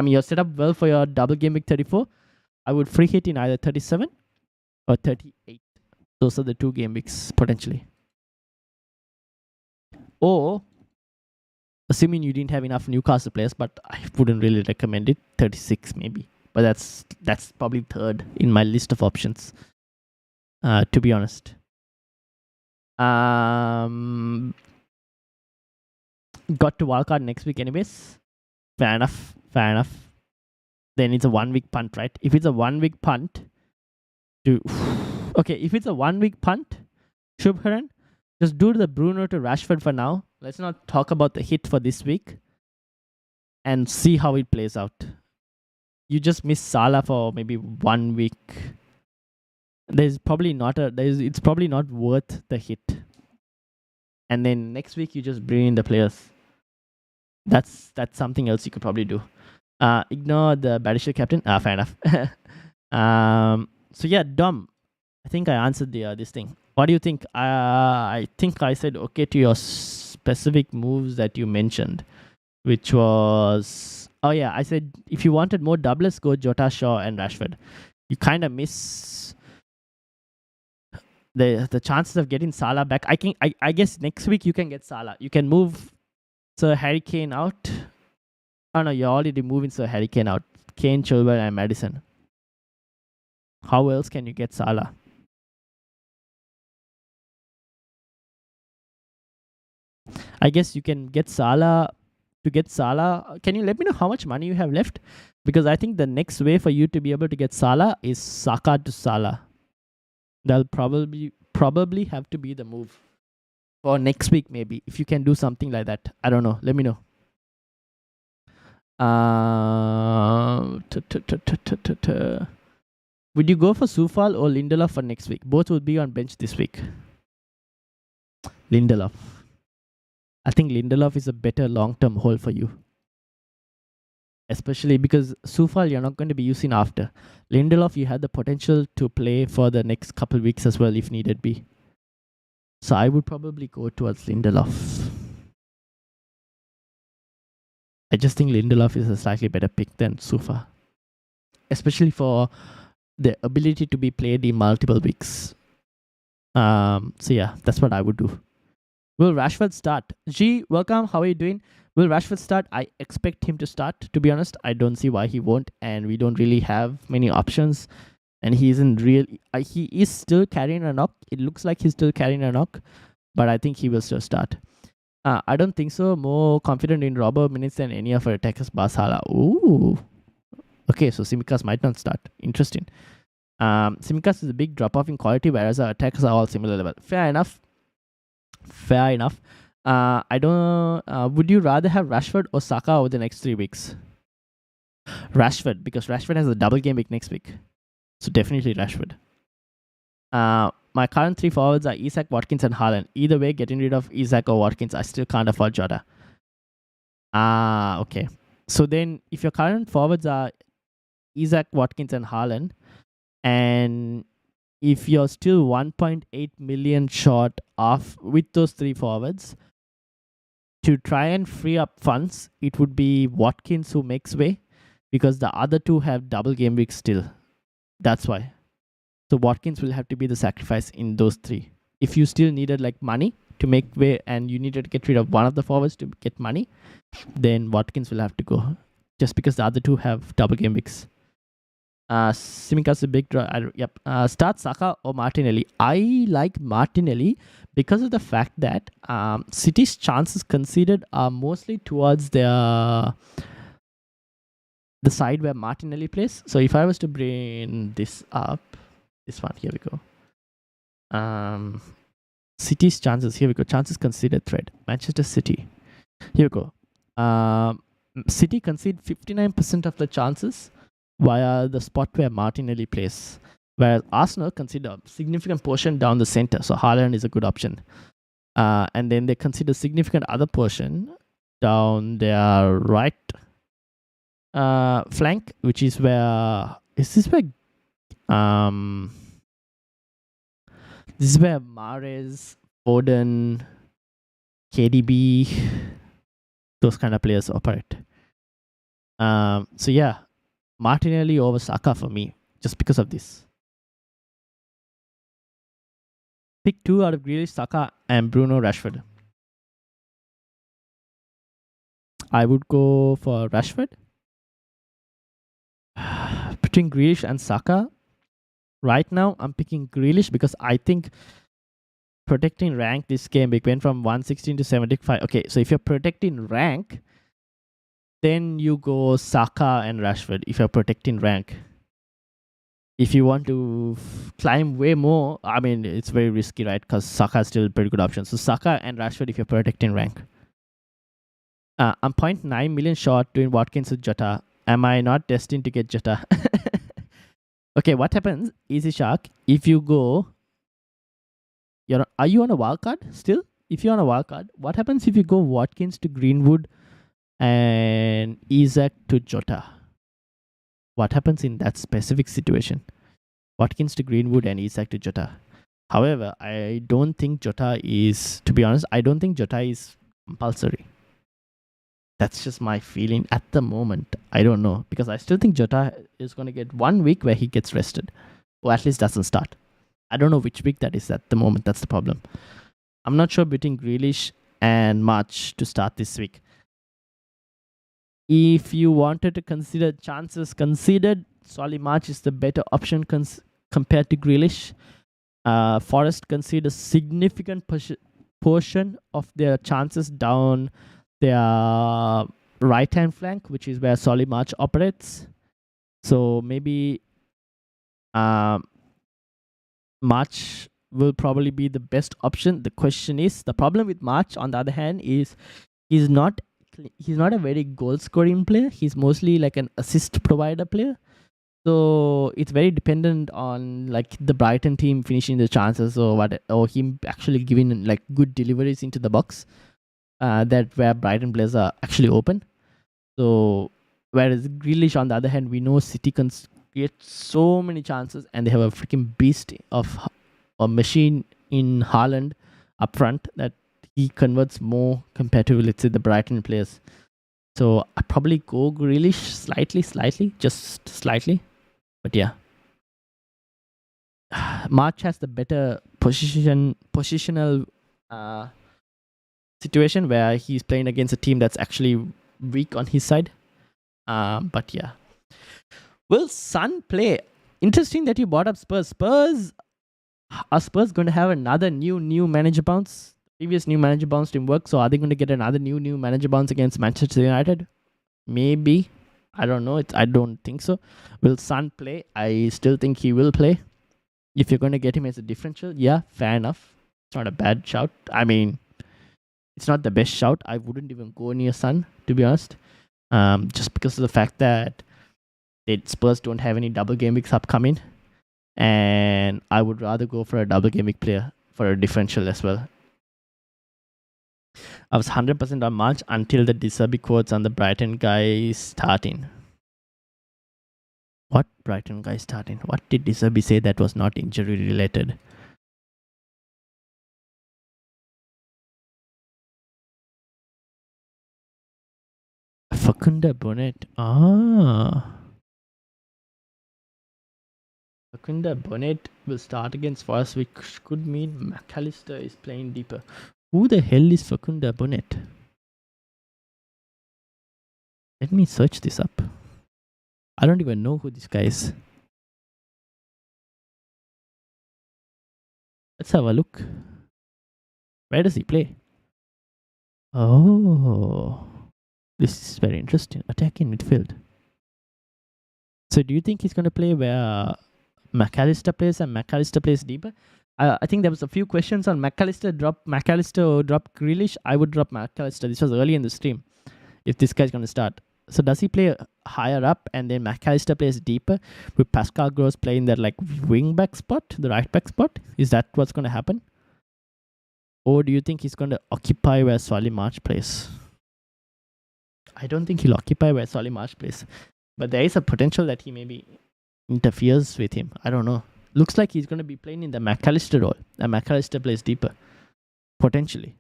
you're set up well for your double game week 34, I would free hit in either 37 or 38. Those are the 2 game weeks potentially. Or, assuming you didn't have enough Newcastle players, but I wouldn't really recommend it, 36 maybe. But that's probably 3rd in my list of options, to be honest. Got to wildcard next week anyways. Fair enough. Then it's a 1 week punt, right? If it's a 1 week punt, if it's a 1 week punt, Shubharan, just do the Bruno to Rashford for now. Let's not talk about the hit for this week and see how it plays out. You just miss Salah for maybe 1 week. It's probably not worth the hit. And then next week you just bring in the players. That's something else you could probably do. Ignore the Battleship captain. Fair enough. So yeah, Dom, I think I answered this thing. What do you think? I think I said okay to your specific moves that you mentioned, which was Oh yeah, I said if you wanted more doublers, go Jota, Shaw, and Rashford. You kind of miss the chances of getting Salah back. I guess next week you can get Salah. You can move Sir Harry Kane out. Oh no, you're already moving Sir Harry Kane out. Kane, Chilwell, and Madison. How else can you get Salah? I guess you can get Salah. To get Salah, can you let me know how much money you have left? Because I think the next way for you to be able to get Salah is Saka to Salah. That'll probably have to be the move for next week, maybe, if you can do something like that. I don't know. Let me know. Would you go for Sufal or Lindelof for next week? Both would be on bench this week. Lindelof. I think Lindelof is a better long-term hold for you. Especially because Sufal you're not going to be using after. Lindelof, you had the potential to play for the next couple weeks as well if needed be. So I would probably go towards Lindelof. I just think Lindelof is a slightly better pick than Sufa. Especially for the ability to be played in multiple weeks. So yeah, that's what I would do. Will Rashford start? G, welcome. How are you doing? Will Rashford start? I expect him to start, to be honest. I don't see why he won't, and we don't really have many options. And he isn't really... he is still carrying a knock. It looks like he's still carrying a knock, but I think he will still start. I don't think so. More confident in Robert minutes than any of our attackers, Basala. Ooh. Okay, so Simicas might not start. Interesting. Simicas is a big drop-off in quality, whereas our attackers are all similar level. Fair enough. Fair enough. I don't. Would you rather have Rashford or Saka over the next 3 weeks? Rashford, because Rashford has a double game week next week. So definitely Rashford. My current 3 forwards are Isak, Watkins, and Haaland. Either way, getting rid of Isak or Watkins, I still can't afford Jota. Okay. So then, if your current forwards are Isak, Watkins, and Haaland, and if you're still 1.8 million short off with those 3 forwards, to try and free up funds, it would be Watkins who makes way, because the other 2 have double game weeks still. That's why. So Watkins will have to be the sacrifice in those 3. If you still needed like money to make way and you needed to get rid of one of the forwards to get money, then Watkins will have to go, just because the other 2 have double game weeks. Simicas a big draw. Yep. Start Saka or Martinelli. I like Martinelli because of the fact that City's chances conceded are mostly towards the side where Martinelli plays. So if I was to bring this up, this one, here we go. City's chances, here we go. Chances conceded thread. Manchester City. Here we go. City concede 59% of the chances via the spot where Martinelli plays, whereas Arsenal consider a significant portion down the center, so Haaland is a good option. And then they consider significant other portion down their right flank, which is where... This is where Mahrez, Foden, KDB, those kind of players operate. So yeah, Martinelli over Saka for me, just because of this. Pick 2 out of Grealish, Saka, and Bruno Rashford. I would go for Rashford. Between Grealish and Saka, right now I'm picking Grealish because I think protecting rank this game, we went from 116 to 75. Okay, so if you're protecting rank, then you go Saka and Rashford if you're protecting rank. If you want to climb way more, I mean, it's very risky, right? Because Saka is still a pretty good option. So Saka and Rashford if you're protecting rank. I'm 0.9 million short doing Watkins with Jota. Am I not destined to get Jota? Okay, what happens, Easy Shark, if you go... Are you on a wildcard still? If you're on a wildcard, what happens if you go Watkins to Greenwood and Isak to Jota? What happens in that specific situation? Watkins to Greenwood and Isak to Jota. However, I don't think Jota is, to be honest, I don't think Jota is compulsory. That's just my feeling at the moment. I don't know, because I still think Jota is going to get 1 week where he gets rested, or at least doesn't start. I don't know which week that is at the moment. That's the problem. I'm not sure between Grealish and March to start this week. If you wanted to consider chances considered, Solly March is the better option compared to Grealish. Forest concede a significant portion of their chances down their right-hand flank, which is where Solly March operates. So maybe March will probably be the best option. The question is, the problem with March, on the other hand, is he's not a very goal scoring player. He's mostly like an assist provider player. So it's very dependent on like the Brighton team finishing the chances or him actually giving like good deliveries into the box. That where Brighton players are actually open. So whereas Grealish, on the other hand, we know City can create so many chances, and they have a freaking beast of a machine in Haaland up front that he converts more compared to, let's say, the Brighton players. So I probably go Grealish slightly, just slightly. But yeah, March has the better positional situation where he's playing against a team that's actually weak on his side. But yeah, will Son play? Interesting that you brought up Spurs. Are Spurs going to have another new manager bounce? Previous new manager bounce didn't work, so are they going to get another new manager bounce against Manchester United? Maybe. I don't know. I don't think so. Will Son play? I still think he will play. If you're going to get him as a differential, yeah, fair enough. It's not a bad shout. I mean, it's not the best shout. I wouldn't even go near Son, to be honest. Just because of the fact that Spurs don't have any double game weeks upcoming. And I would rather go for a double game week player for a differential as well. I was 100% on March until the Disabi quotes on the Brighton guy starting. What Brighton guy starting? What did Disabi say that was not injury related? Facunda Bonnet. Facunda Bonnet will start against Forest, which could mean McAllister is playing deeper. Who the hell is Facunda Bonnet? Let me search this up. I don't even know who this guy is. Let's have a look. Where does he play? Oh, this is very interesting. Attacking midfield. So do you think he's going to play where McAllister plays and McAllister plays deeper? I think there was a few questions on McAllister or drop Grealish. I would drop McAllister. This was early in the stream. If this guy's going to start. So does he play higher up and then McAllister plays deeper with Pascal Gross playing that like wing back spot, the right back spot? Is that what's going to happen? Or do you think he's going to occupy where Solly March plays? I don't think he'll occupy where Solly March plays. But there is a potential that he maybe interferes with him. I don't know. Looks like he's going to be playing in the McAllister role. And McAllister plays deeper. Potentially.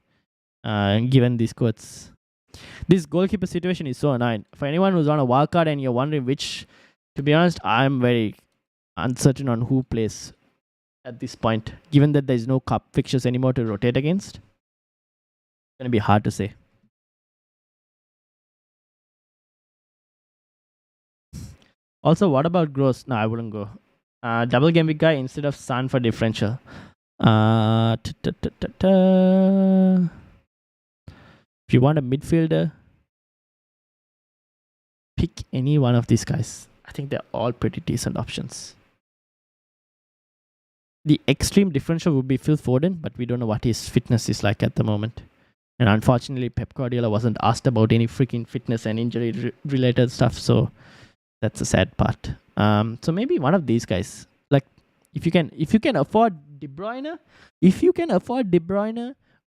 Given these quotes. This goalkeeper situation is so annoying. For anyone who's on a wildcard and you're wondering which, to be honest, I'm very uncertain on who plays at this point. Given that there's no cup fixtures anymore to rotate against. It's going to be hard to say. Also, what about Gross? No, I wouldn't go. Double game week guy instead of Son for differential. If you want a midfielder, pick any one of these guys. I think they're all pretty decent options. The extreme differential would be Phil Foden, but we don't know what his fitness is like at the moment. And unfortunately, Pep Guardiola wasn't asked about any freaking fitness and injury related stuff, so that's a sad part. So maybe one of these guys. Like if you can afford De Bruyne,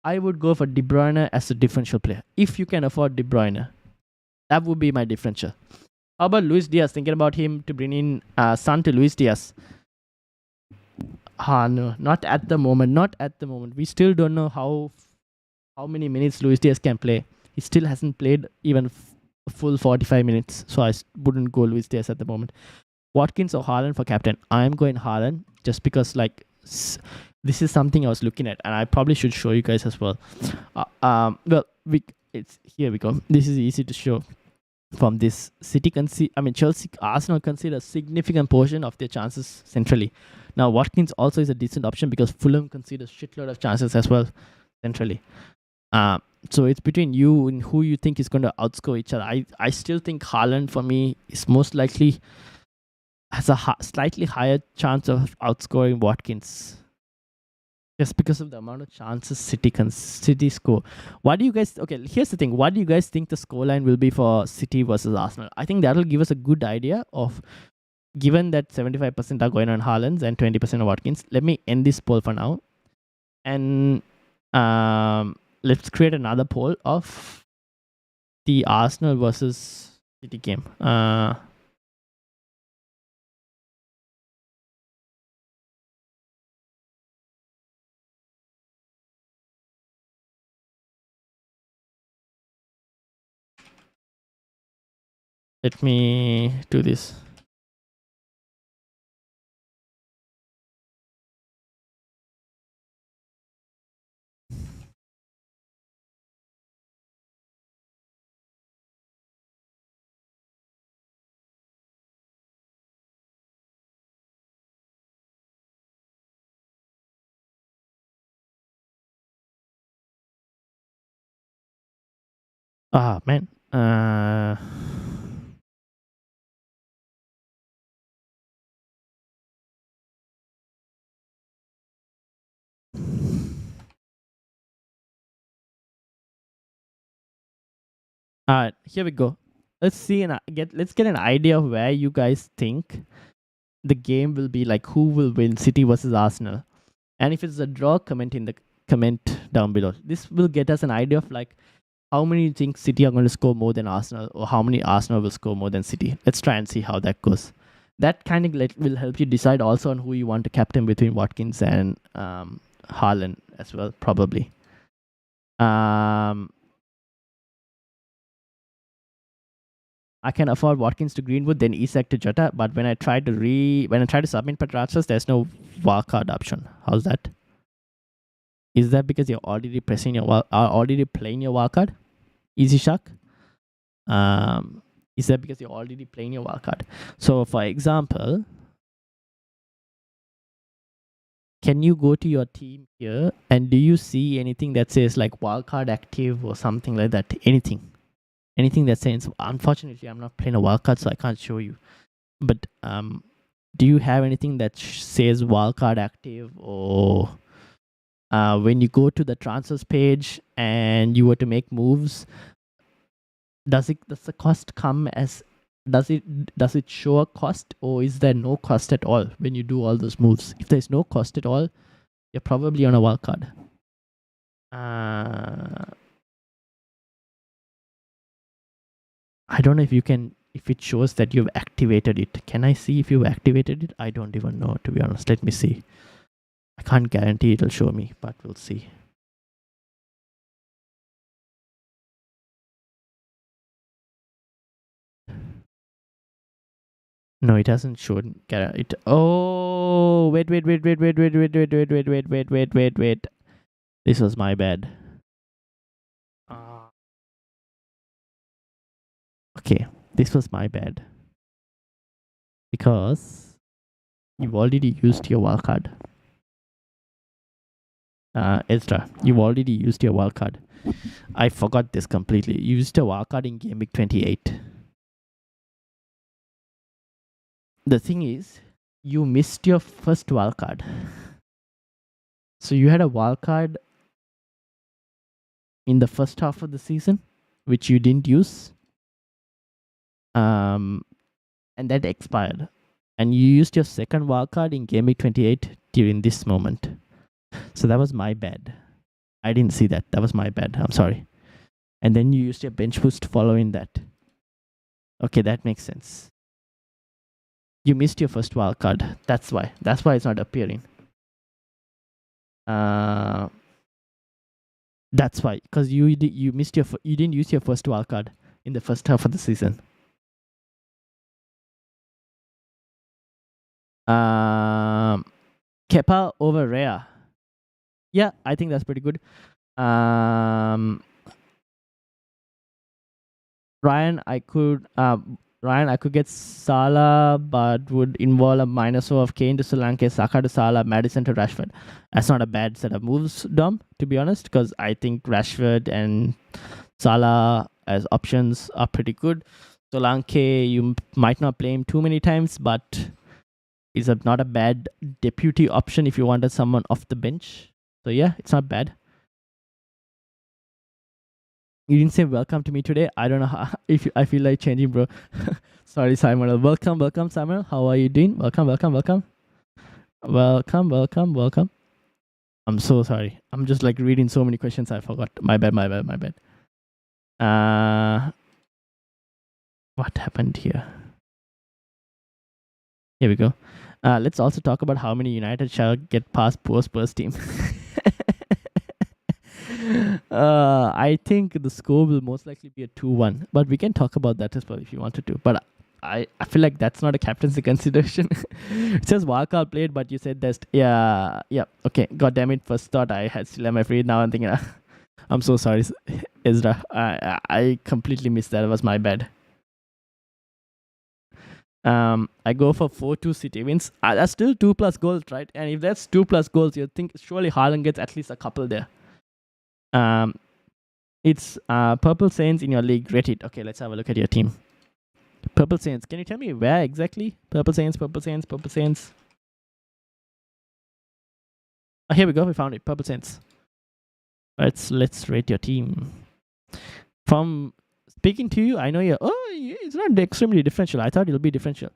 I would go for De Bruyne as a differential player. If you can afford De Bruyne, that would be my differential. How about Luis Diaz? Thinking about him to bring in Son to Luis Diaz. No, not at the moment. We still don't know how many minutes Luis Diaz can play. He still hasn't played even a full 45 minutes, so I wouldn't go Luis Diaz at the moment. Watkins or Haaland for captain? I'm going Haaland just because like this is something I was looking at, and I probably should show you guys as well. Well, it's here we go. This is easy to show. From this, Chelsea, Arsenal concede a significant portion of their chances centrally. Now, Watkins also is a decent option because Fulham concede a shitload of chances as well centrally. So it's between you and who you think is going to outscore each other. I still think Haaland for me is most likely has a slightly higher chance of outscoring Watkins. Just because of the amount of chances City score. What do you guys... Okay, here's the thing. What do you guys think the scoreline will be for City versus Arsenal? I think that'll give us a good idea of... Given that 75% are going on Haaland and 20% on Watkins. Let me end this poll for now. And let's create another poll of the Arsenal versus City game. Let me do this. Man. Alright, here we go. Let's see and let's get an idea of where you guys think the game will be, like who will win, City versus Arsenal. And if it's a draw, comment down below. This will get us an idea of like how many you think City are going to score more than Arsenal, or how many Arsenal will score more than City. Let's try and see how that goes. That kind of will help you decide also on who you want to captain between Watkins and Haaland as well, probably. I can afford Watkins to Greenwood, then Isak to Jota. But when I try to submit per transfers, there's no wildcard option. How's that? Is that because you're already playing your wildcard? Easy Shark. Is that because you're already playing your wildcard? So, for example, can you go to your team here and do you see anything that says like wildcard active or something like that? Anything that says, unfortunately, I'm not playing a wildcard, so I can't show you. But do you have anything that says wildcard active, or when you go to the transfers page and you were to make moves, does the cost come as, does it show a cost, or is there no cost at all when you do all those moves? If there's no cost at all, you're probably on a wildcard. I don't know if it shows that you've activated it. Can I see if you've activated it? I don't even know, to be honest. Let me see. I can't guarantee it'll show me, but we'll see. No, it hasn't shown it. Oh, wait. This was my bad. Okay, this was my bad. Because you've already used your wildcard. Ezra, you've already used your wildcard. I forgot this completely. You used a wildcard in Gameweek 28. The thing is, you missed your first wildcard. So you had a wildcard in the first half of the season, which you didn't use. And that expired. And you used your second wildcard in Gameweek 28 during this moment. So that was my bad. I didn't see that. That was my bad. I'm sorry. And then you used your bench boost following that. Okay, that makes sense. You missed your first wildcard. That's why. That's why it's not appearing. That's why, because you missed you didn't use your first wildcard in the first half of the season. Kepa over Rhea. Yeah, I think that's pretty good. Ryan, I could get Salah, but would involve a minus of Kane to Solanke, Saka to Salah, Madison to Rashford. That's not a bad set of moves, Dom, to be honest, because I think Rashford and Salah as options are pretty good. Solanke, you might not play him too many times, but is not a bad deputy option if you wanted someone off the bench. So yeah, it's not bad. You didn't say welcome to me today. I don't know how, if I feel like changing, bro. Sorry, Simon. Welcome, Simon. How are you doing? Welcome. I'm so sorry. I'm just like reading so many questions. I forgot. My bad. What happened here? Here we go. Let's also talk about how many United shall get past poor Spurs team. I think the score will most likely be a 2-1, but we can talk about that as well if you wanted to. But I feel like that's not a captaincy consideration. It says wildcard played, but you said that's yeah. Okay, god damn it. First thought I had still my free. Now I'm thinking I'm so sorry, Ezra. I completely missed that. It was my bad. I go for 4-2 City wins. That's still 2+ goals, right? And if that's 2+ goals, you think surely Haaland gets at least a couple there. It's Purple Saints in your league. Rate it. Okay, let's have a look at your team. Purple Saints. Can you tell me where exactly? Purple Saints. Oh, here we go. We found it. Purple Saints. Let's rate your team. From speaking to you, I know you're. Oh, it's not extremely differential. I thought it'll be differential.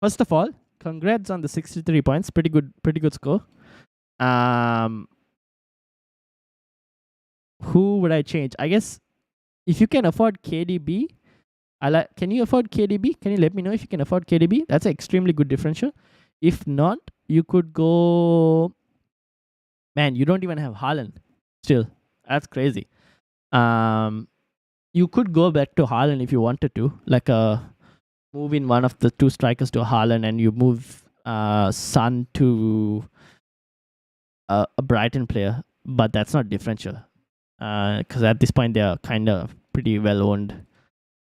First of all, congrats on the 63 points. Pretty good score. Who would I change? I guess if you can afford KDB, can you afford KDB? Can you let me know if you can afford KDB? That's an extremely good differential. If not, you could go. Man, you don't even have Haaland. Still, that's crazy. You could go back to Haaland if you wanted to, like move in one of the two strikers to Haaland, and you move Son to a Brighton player. But that's not differential, because at this point they are kind of pretty well owned.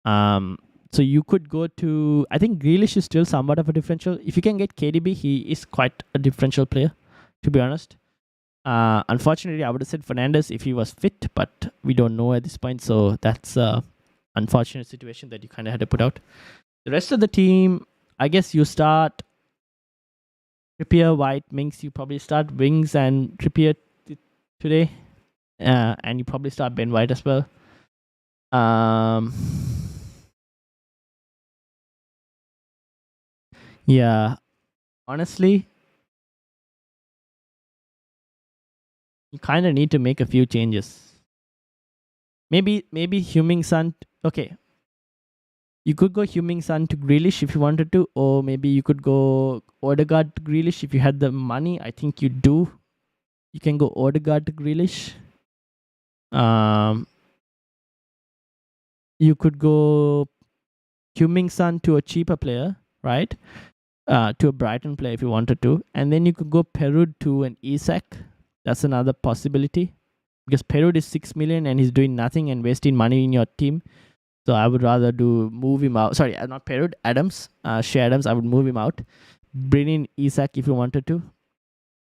So you could go to. I think Grealish is still somewhat of a differential. If you can get KDB, he is quite a differential player, to be honest. Unfortunately, I would have said Fernandes if he was fit, but we don't know at this point. So that's a unfortunate situation that you kind of had to put out. The rest of the team, I guess you start Trippier, White, Minks. You probably start Wings and Trippier today. And you probably start Ben White as well. Yeah, honestly, you kind of need to make a few changes. Maybe Heung-min Son. Okay, you could go Heung-min Son to Grealish if you wanted to, or maybe you could go Odegaard to Grealish if you had the money. I think you do. You can go Odegaard to Grealish. You could go Heung-min Son to a cheaper player, right? To a Brighton player if you wanted to, and then you could go Perud to an Isak. That's another possibility, because Perud is 6 million and he's doing nothing and wasting money in your team. So I would rather move him out. Sorry, not Perud, Adams. Shea Adams. I would move him out. Bring in Isak if you wanted to,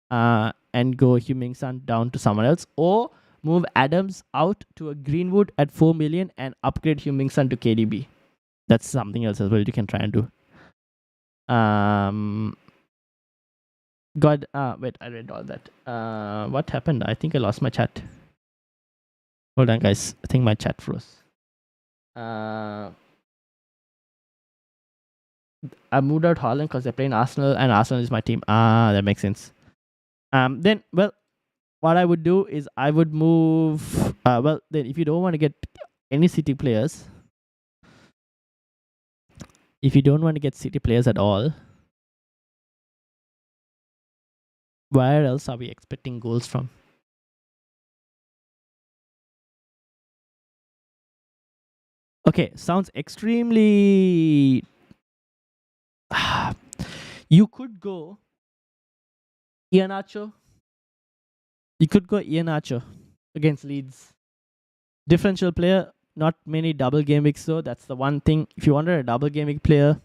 and go Heung-min Son down to someone else, or move Adams out to a Greenwood at 4 million and upgrade Heung-min Son to KDB. That's something else as well you can try and do. Wait, I read all that. What happened? I think I lost my chat. Hold on, guys. I think my chat froze. I moved out Haaland because they're playing Arsenal, and Arsenal is my team. That makes sense. Then, well, what I would do is I would move. Well, then if you don't want to get any City players, if you don't want to get City players at all, where else are we expecting goals from? Okay, sounds extremely. You could go Iheanacho. You could go Iheanacho against Leeds. Differential player, not many double game weeks though. That's the one thing. If you wanted a double game week player,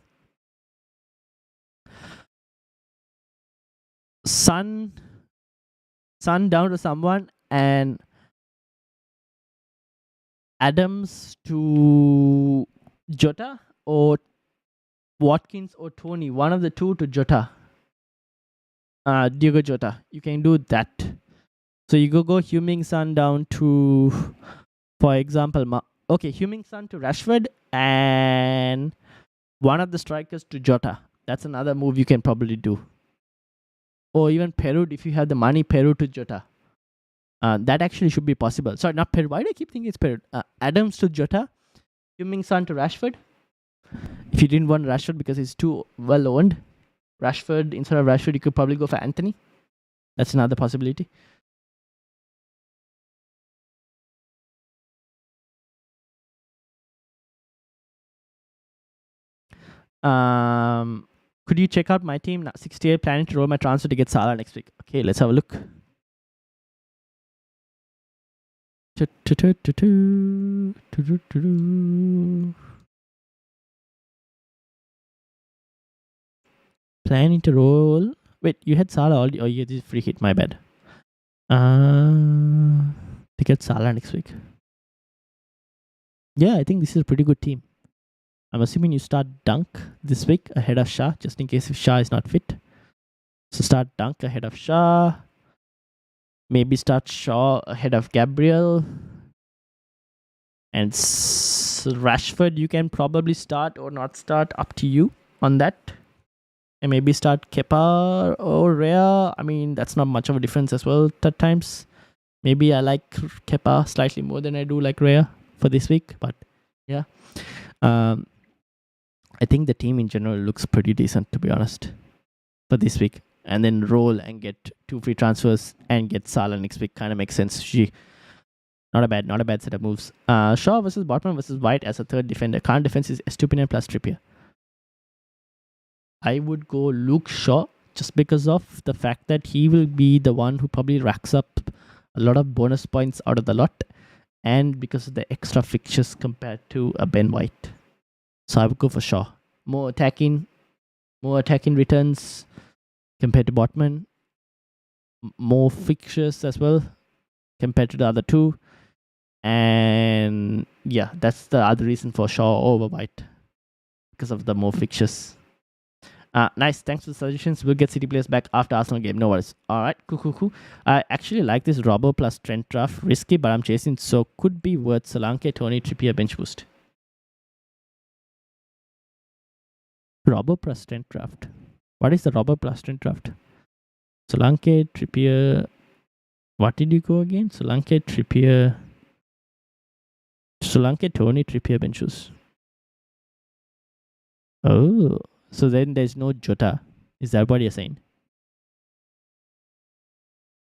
Sun down to someone and Adams to Jota or Watkins or Tony, one of the two to Jota. Diogo Jota. You can do that. So you go Heung-min Son down to, for example, Heung-min Son to Rashford and one of the strikers to Jota. That's another move you can probably do. Or even Peru, if you have the money, Peru to Jota. That actually should be possible. Sorry, not Peru. Why do I keep thinking it's Peru? Adams to Jota, Heung-min Son to Rashford. If you didn't want Rashford because he's too well owned, Rashford, instead of Rashford, you could probably go for Anthony. That's another possibility. Could you check out my team? Now, 68 planning to roll my transfer to get Salah next week. Okay, let's have a look. Planning to roll. Wait, you had Salah already. Oh, yeah, this is free hit. My bad. To get Salah next week. Yeah, I think this is a pretty good team. I'm assuming you start Dunk this week ahead of Shah, just in case if Shah is not fit. So start Dunk ahead of Shah. Maybe start Shaw ahead of Gabriel. And Rashford, you can probably start or not start, up to you on that. And maybe start Kepa or Rhea. I mean, that's not much of a difference as well at times. Maybe I like Kepa slightly more than I do like Rhea for this week. But yeah. I think the team in general looks pretty decent, to be honest, for this week. And then roll and get 2 free transfers and get Salah next week kind of makes sense. Not a bad set of moves. Shaw versus Botman versus White as a third defender. Current defense is Estupinian plus Trippier. I would go Luke Shaw just because of the fact that he will be the one who probably racks up a lot of bonus points out of the lot, and because of the extra fixtures compared to a Ben White. So I would go for Shaw. More attacking returns compared to Botman. More fixtures as well compared to the other two. And yeah, that's the other reason for Shaw over White, because of the more fixtures. Nice, thanks for the suggestions. We'll get City players back after Arsenal game. No worries. Alright, cool. I actually like this Robbo plus Trent draft. Risky, but I'm chasing, so could be worth Solanke, Tony, Trippier bench boost. Robbo plus Trent draft. What is the Robbo plus Trent draft? Solanke, Trippier. What did you go again? Solanke, Trippier. Solanke, Tony, Trippier benches. Oh, so then there's no Jota. Is that what you're saying?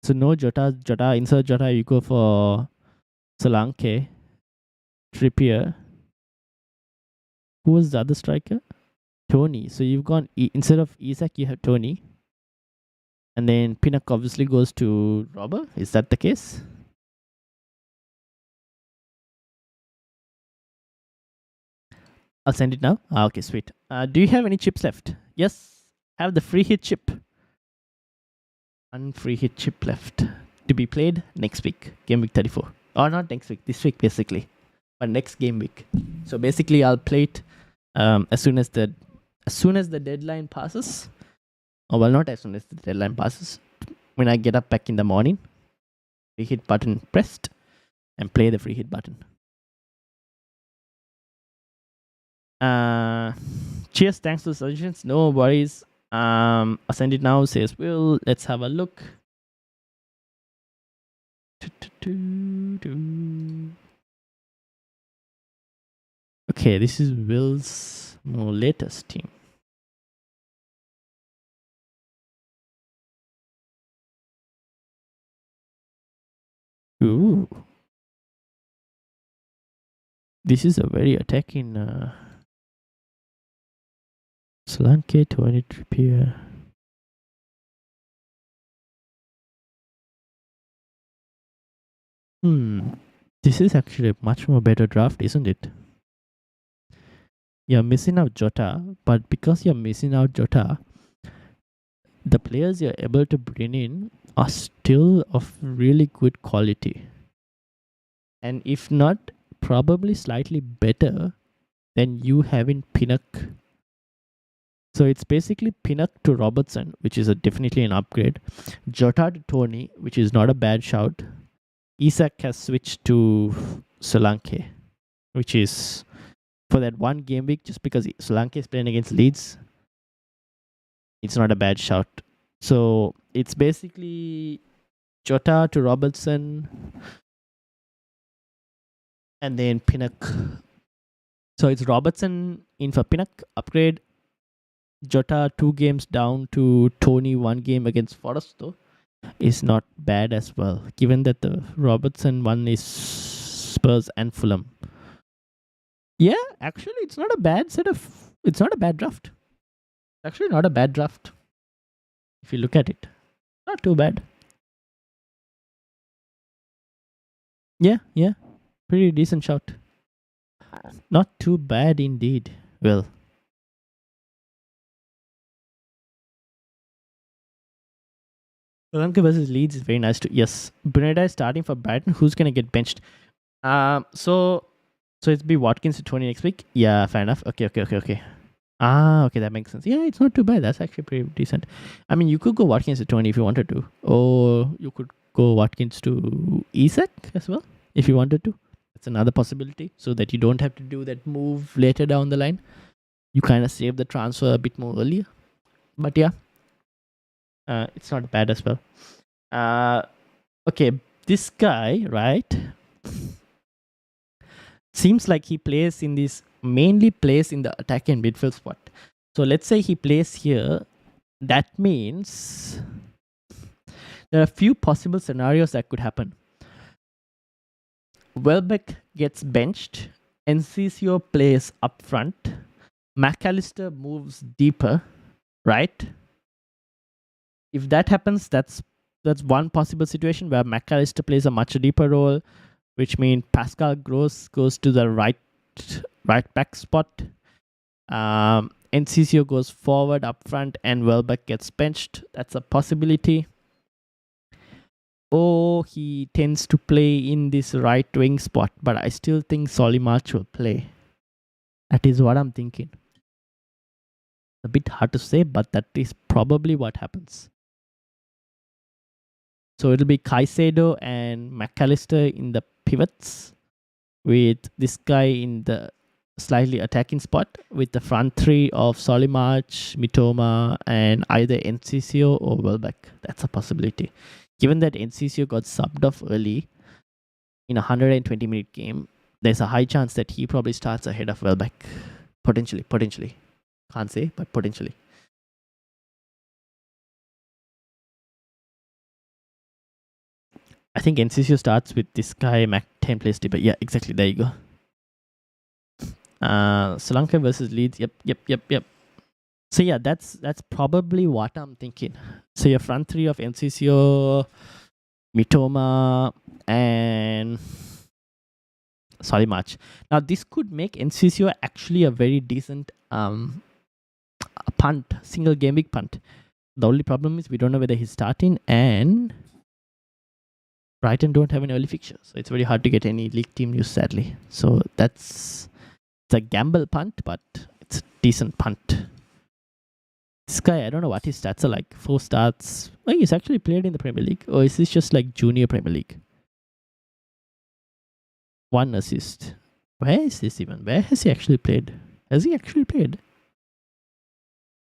So no Jota, insert Jota, you go for Solanke, Trippier. Who was the other striker? Tony. So you've gone, instead of Isak, you have Tony. And then Pinnock obviously goes to Robber. Is that the case? I'll send it now. Okay, sweet. Do you have any chips left? Yes. Have the free hit chip. One free hit chip left to be played next week. Game week 34. Or not next week. This week, basically. But next game week. So basically, I'll play it as soon as the deadline passes. Oh, well, not as soon as the deadline passes. When I get up back in the morning, free hit button pressed, and play the free hit button. Cheers, thanks for the suggestions. No worries. I'll send it now, says Will. Let's have a look. Okay, this is Will's more latest team. Ooh. This is a very attacking Solanke, 23 Trippier. This is actually a much more better draft, isn't it? You're missing out Jota, but because you're missing out Jota, the players you're able to bring in are still of really good quality. And if not, probably slightly better than you have in Pinnock. So it's basically Pinnock to Robertson, which is definitely an upgrade. Jota to Tony, which is not a bad shout. Isak has switched to Solanke, which is for that one game week, just because Solanke is playing against Leeds. It's not a bad shout. So it's basically Jota to Robertson and then Pinnock. So it's Robertson in for Pinnock, upgrade. Jota 2 games down to Tony 1 game against Forest though is not bad as well, given that the Robertson one is Spurs and Fulham. Yeah, actually it's not a bad draft. Actually not a bad draft. If you look at it. Not too bad. Yeah. Pretty decent shout. Not too bad indeed. Well. Solanke versus Leeds is very nice too. Yes. Bruneda is starting for Brighton. Who's gonna get benched? So it's be Watkins to 20 next week. Yeah, fair enough. Okay. Okay, that makes sense. Yeah, it's not too bad. That's actually pretty decent. I mean, you could go Watkins to 20 if you wanted to, or you could go Watkins to Isak as well if you wanted to. That's another possibility, so that you don't have to do that move later down the line. You kind of save the transfer a bit more earlier. But yeah, it's not bad as well. Okay, this guy, right? Seems like he mainly plays in the attack and midfield spot. So let's say he plays here. That means there are a few possible scenarios that could happen. Welbeck gets benched. Enciso plays up front. McAllister moves deeper, right? If that happens, that's one possible situation where McAllister plays a much deeper role, which means Pascal Gross goes to the right back spot. Enciso goes forward up front and Welbeck gets benched. That's a possibility. Or he tends to play in this right wing spot, but I still think Solly March will play. That is what I'm thinking. A bit hard to say, but that is probably what happens. So it'll be Caicedo and McAllister in the pivots, with this guy in the slightly attacking spot, with the front three of Solimarch, Mitoma, and either Enciso or Welbeck. That's a possibility. Given that Enciso got subbed off early in a 120-minute game, there's a high chance that he probably starts ahead of Welbeck. Potentially. Can't say, but potentially. I think Enciso starts with this guy, Mac10 plays deeper. Yeah, exactly. There you go. Solanke versus Leeds. Yep. So yeah, that's probably what I'm thinking. So your front three of Enciso, Mitoma, and Solimarch. Now this could make Enciso actually a very decent punt, single game week punt. The only problem is we don't know whether he's starting, and Brighton don't have an early fixture, so it's very hard to get any league team news, sadly. So it's a gamble punt, but it's a decent punt. This guy, I don't know what his stats are like. 4 starts. Oh, he's actually played in the Premier League, or is this just like junior Premier League? 1 assist. Where is this even? Where has he actually played? Has he actually played?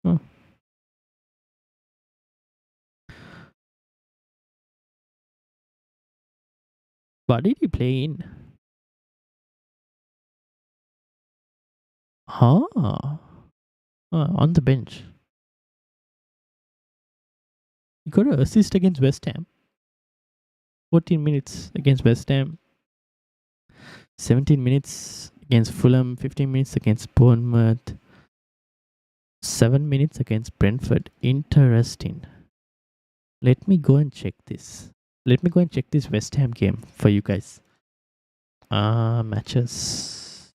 Oh. What did he play in? On the bench. He got an assist against West Ham. 14 minutes against West Ham. 17 minutes against Fulham, 15 minutes against Bournemouth, 7 minutes against Brentford. Interesting. Let me go and check this. Let me go and check this West Ham game for you guys. Matches.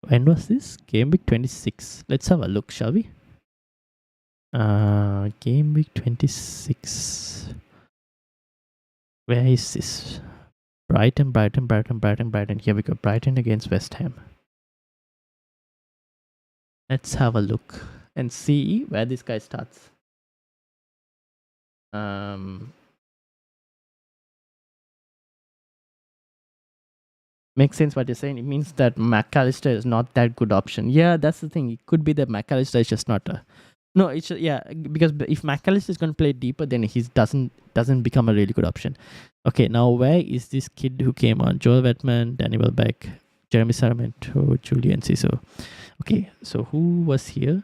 When was this? Game week 26. Let's have a look, shall we? Game week 26. Where is this? Brighton. Here we go. Brighton against West Ham. Let's have a look and see where this guy starts. Makes sense what you're saying. It means that McAllister is not that good option. Yeah, that's the thing. It could be that McAllister is just not a... No, it's yeah, because if McAllister is going to play deeper, then he doesn't become a really good option. Okay, now where is this kid who came on? Joel Vetman, Danny Welbeck, Jeremy Sarmiento, Julian Ciso. Okay, so who was here?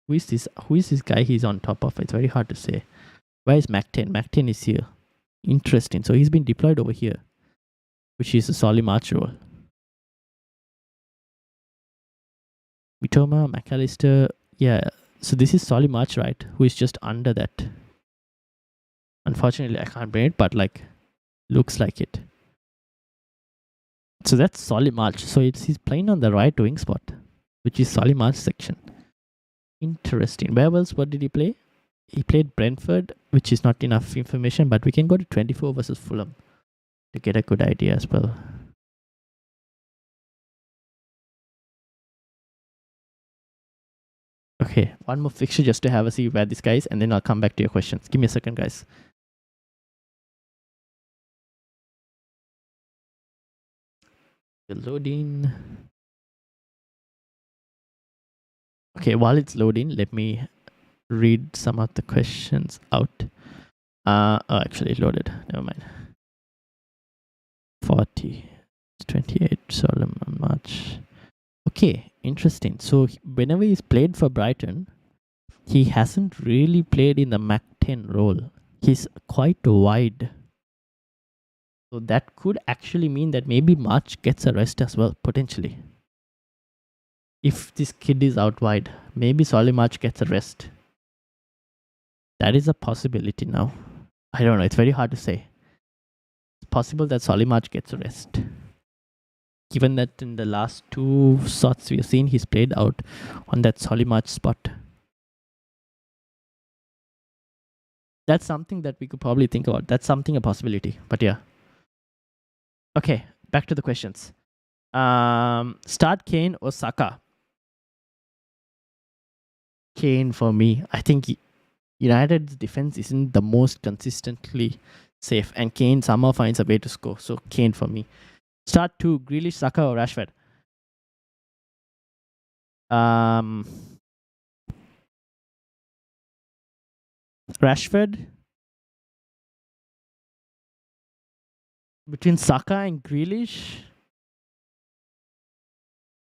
Who is this guy he's on top of? It's very hard to say. Where is Mac10? Mac10 is here. Interesting. So he's been deployed over here, which is a Solly March role. Mitoma, McAllister, yeah. So this is Solly March, right? Who is just under that. Unfortunately, I can't bring it, but like, looks like it. So that's Solly March. So he's playing on the right wing spot, which is Solly March section. Interesting. Where else? What did he play? He played Brentford, which is not enough information, but we can go to 24 versus Fulham to get a good idea as well. Okay, one more fixture just to have a see where this guy is, and then I'll come back to your questions. Give me a second, guys. Loading. Okay, while it's loading, let me read some of the questions out. Oh, actually it loaded. Never mind. 40, 28, Solomon March. Okay, interesting. So whenever he's played for Brighton, he hasn't really played in the Mac 10 role. He's quite wide. So that could actually mean that maybe March gets a rest as well, potentially. If this kid is out wide, maybe Solly March gets a rest. That is a possibility now. I don't know, it's very hard to say. It's possible that Solly March gets a rest. Given that in the last two shots we have seen, he's played out on that Solly March spot. That's something that we could probably think about. That's something a possibility, but yeah. Okay, back to the questions. Start Kane or Saka? Kane for me. I think United's defense isn't the most consistently safe, and Kane somehow finds a way to score. So Kane for me. Start 2, Grealish, Saka or Rashford? Rashford. Between Saka and Grealish,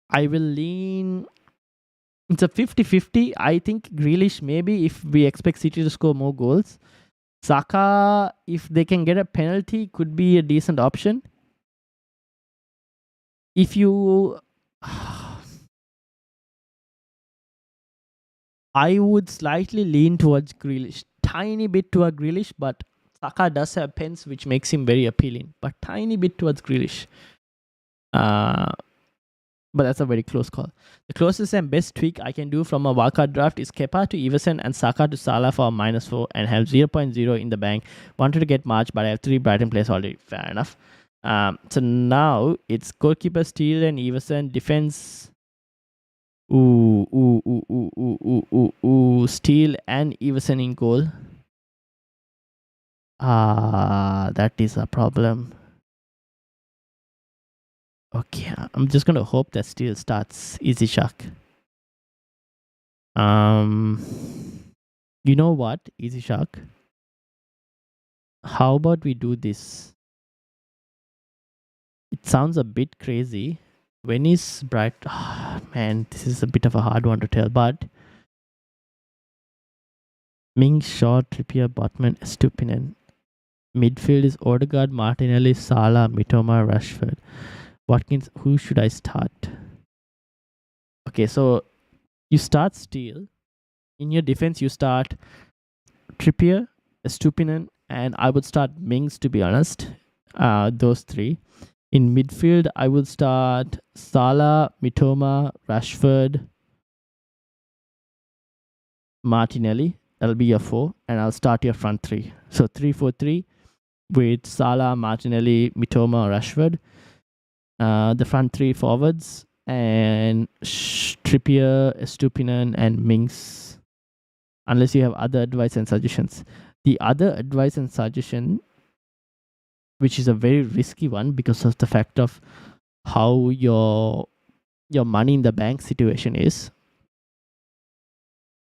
I will lean... It's a 50-50. I think Grealish, maybe if we expect City to score more goals. Saka, if they can get a penalty, could be a decent option. If you... I would slightly lean towards Grealish. Tiny bit towards Grealish, but Saka does have pens, which makes him very appealing. But tiny bit towards Grealish. But that's a very close call. The closest and best tweak I can do from a wildcard draft is Kepa to Everson and Saka to Salah for a -4 and have 0.0 in the bank. Wanted to get March, but I have 3 Brighton players already. Fair enough. So now it's goalkeeper, Steele and Everson. Defense. Steele and Everson in goal. That is a problem. Okay, I'm just gonna hope that Steele starts. Easy Shark. You know what? Easy Shark. How about we do this? It sounds a bit crazy. When is Bright? Oh, man, this is a bit of a hard one to tell, but Ming, Shaw, Trippier, Botman, Estupinen. Midfield is Odegaard, Martinelli, Salah, Mitoma, Rashford. Watkins, who should I start? Okay, so you start Steele. In your defense, you start Trippier, Estupinen, and I would start Mings, to be honest. Those three. In midfield, I would start Salah, Mitoma, Rashford, Martinelli. That'll be your four, and I'll start your front three. So 3-4-3 with Salah, Martinelli, Mitoma, Rashford. The front three forwards and Trippier, Estupinen, and Mings. Unless you have other advice and suggestions. The other advice and suggestion, which is a very risky one because of the fact of how your money in the bank situation is.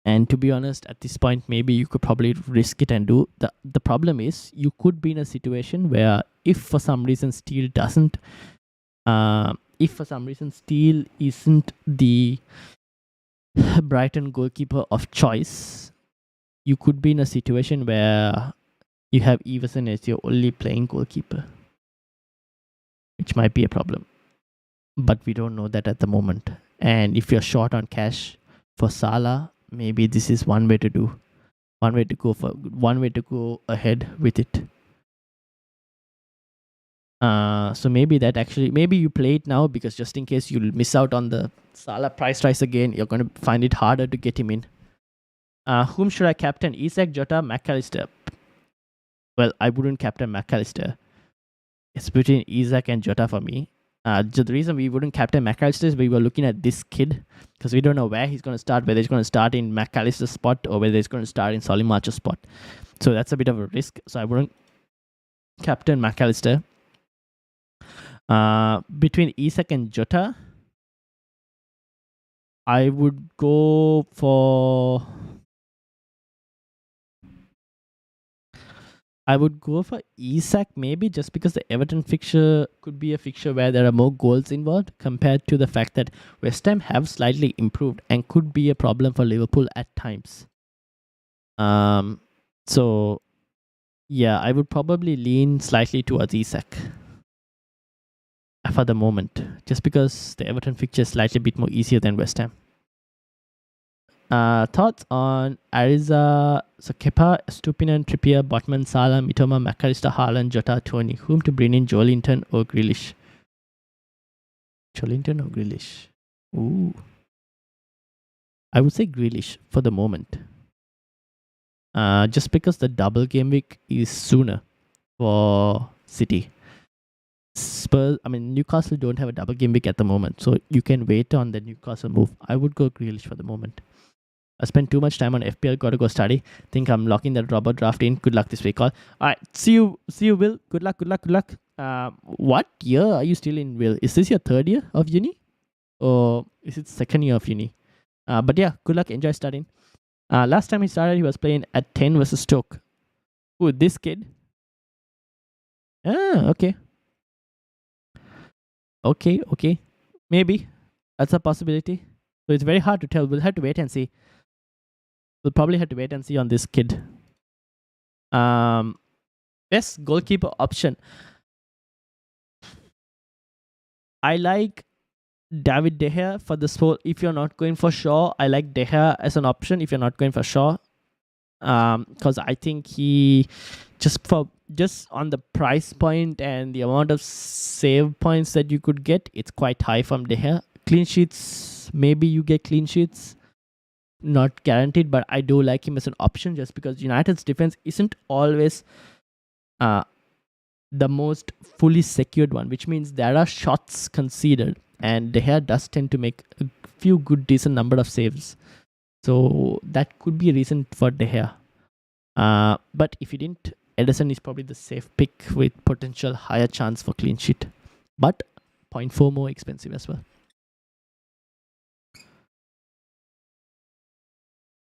And to be honest, at this point, maybe you could probably risk it and do. The problem is you could be in a situation where if for some reason Steele doesn't, if for some reason Steele isn't the Brighton goalkeeper of choice, you could be in a situation where you have Everson as your only playing goalkeeper, which might be a problem. But we don't know that at the moment. And if you're short on cash for Salah, maybe this is one way to go ahead with it. So maybe you play it now, because just in case you'll miss out on the Salah price rise again, you're going to find it harder to get him in. Whom should I captain? Isak, Jota, McAllister. Well, I wouldn't captain McAllister. It's between Isak and Jota for me. The reason we wouldn't captain McAllister is we were looking at this kid, because we don't know where he's going to start, whether he's going to start in McAllister's spot or whether he's going to start in Solly March's spot. So that's a bit of a risk. So I wouldn't captain McAllister. Between Isak and Jota, I would go for Isak, maybe just because the Everton fixture could be a fixture where there are more goals involved compared to the fact that West Ham have slightly improved and could be a problem for Liverpool at times. So yeah, I would probably lean slightly towards Isak for the moment, just because the Everton fixture is slightly a bit more easier than West Ham. Thoughts on Ariza, Kepa, Estupinen, Trippier, Botman, Salah, Mitoma, McAllister, Haaland, Jota, Tony. Whom to bring in, Joelinton or Grealish? Joelinton or Grealish? Ooh. I would say Grealish for the moment. Just because the double game week is sooner for City. Newcastle don't have a double game week at the moment, so you can wait on the Newcastle move. I would go Grealish for the moment. I spent too much time on FPL, gotta go study. Think I'm locking that Robert draft in. Good luck this week, all. Alright, see you, Will. Good luck. What year are you still in, Will? Is this your third year of uni? Or is it second year of uni? But yeah, good luck, enjoy studying. Last time he started, he was playing at 10 versus Stoke. Ooh, this kid. Okay. Okay. Maybe. That's a possibility. So it's very hard to tell. We'll have to wait and see. We'll probably have to wait and see on this kid. Best goalkeeper option. I like David De Gea for this whole. If you're not going for Shaw, I like De Gea as an option. If you're not going for Shaw, because I think he just on the price point and the amount of save points that you could get, it's quite high from De Gea. Clean sheets, maybe you get clean sheets. Not guaranteed, but I do like him as an option just because United's defense isn't always the most fully secured one, which means there are shots conceded, and De Gea does tend to make a few good, decent number of saves. So that could be a reason for De Gea. But if you didn't, Ederson is probably the safe pick with potential higher chance for clean sheet, but 0.4 more expensive as well.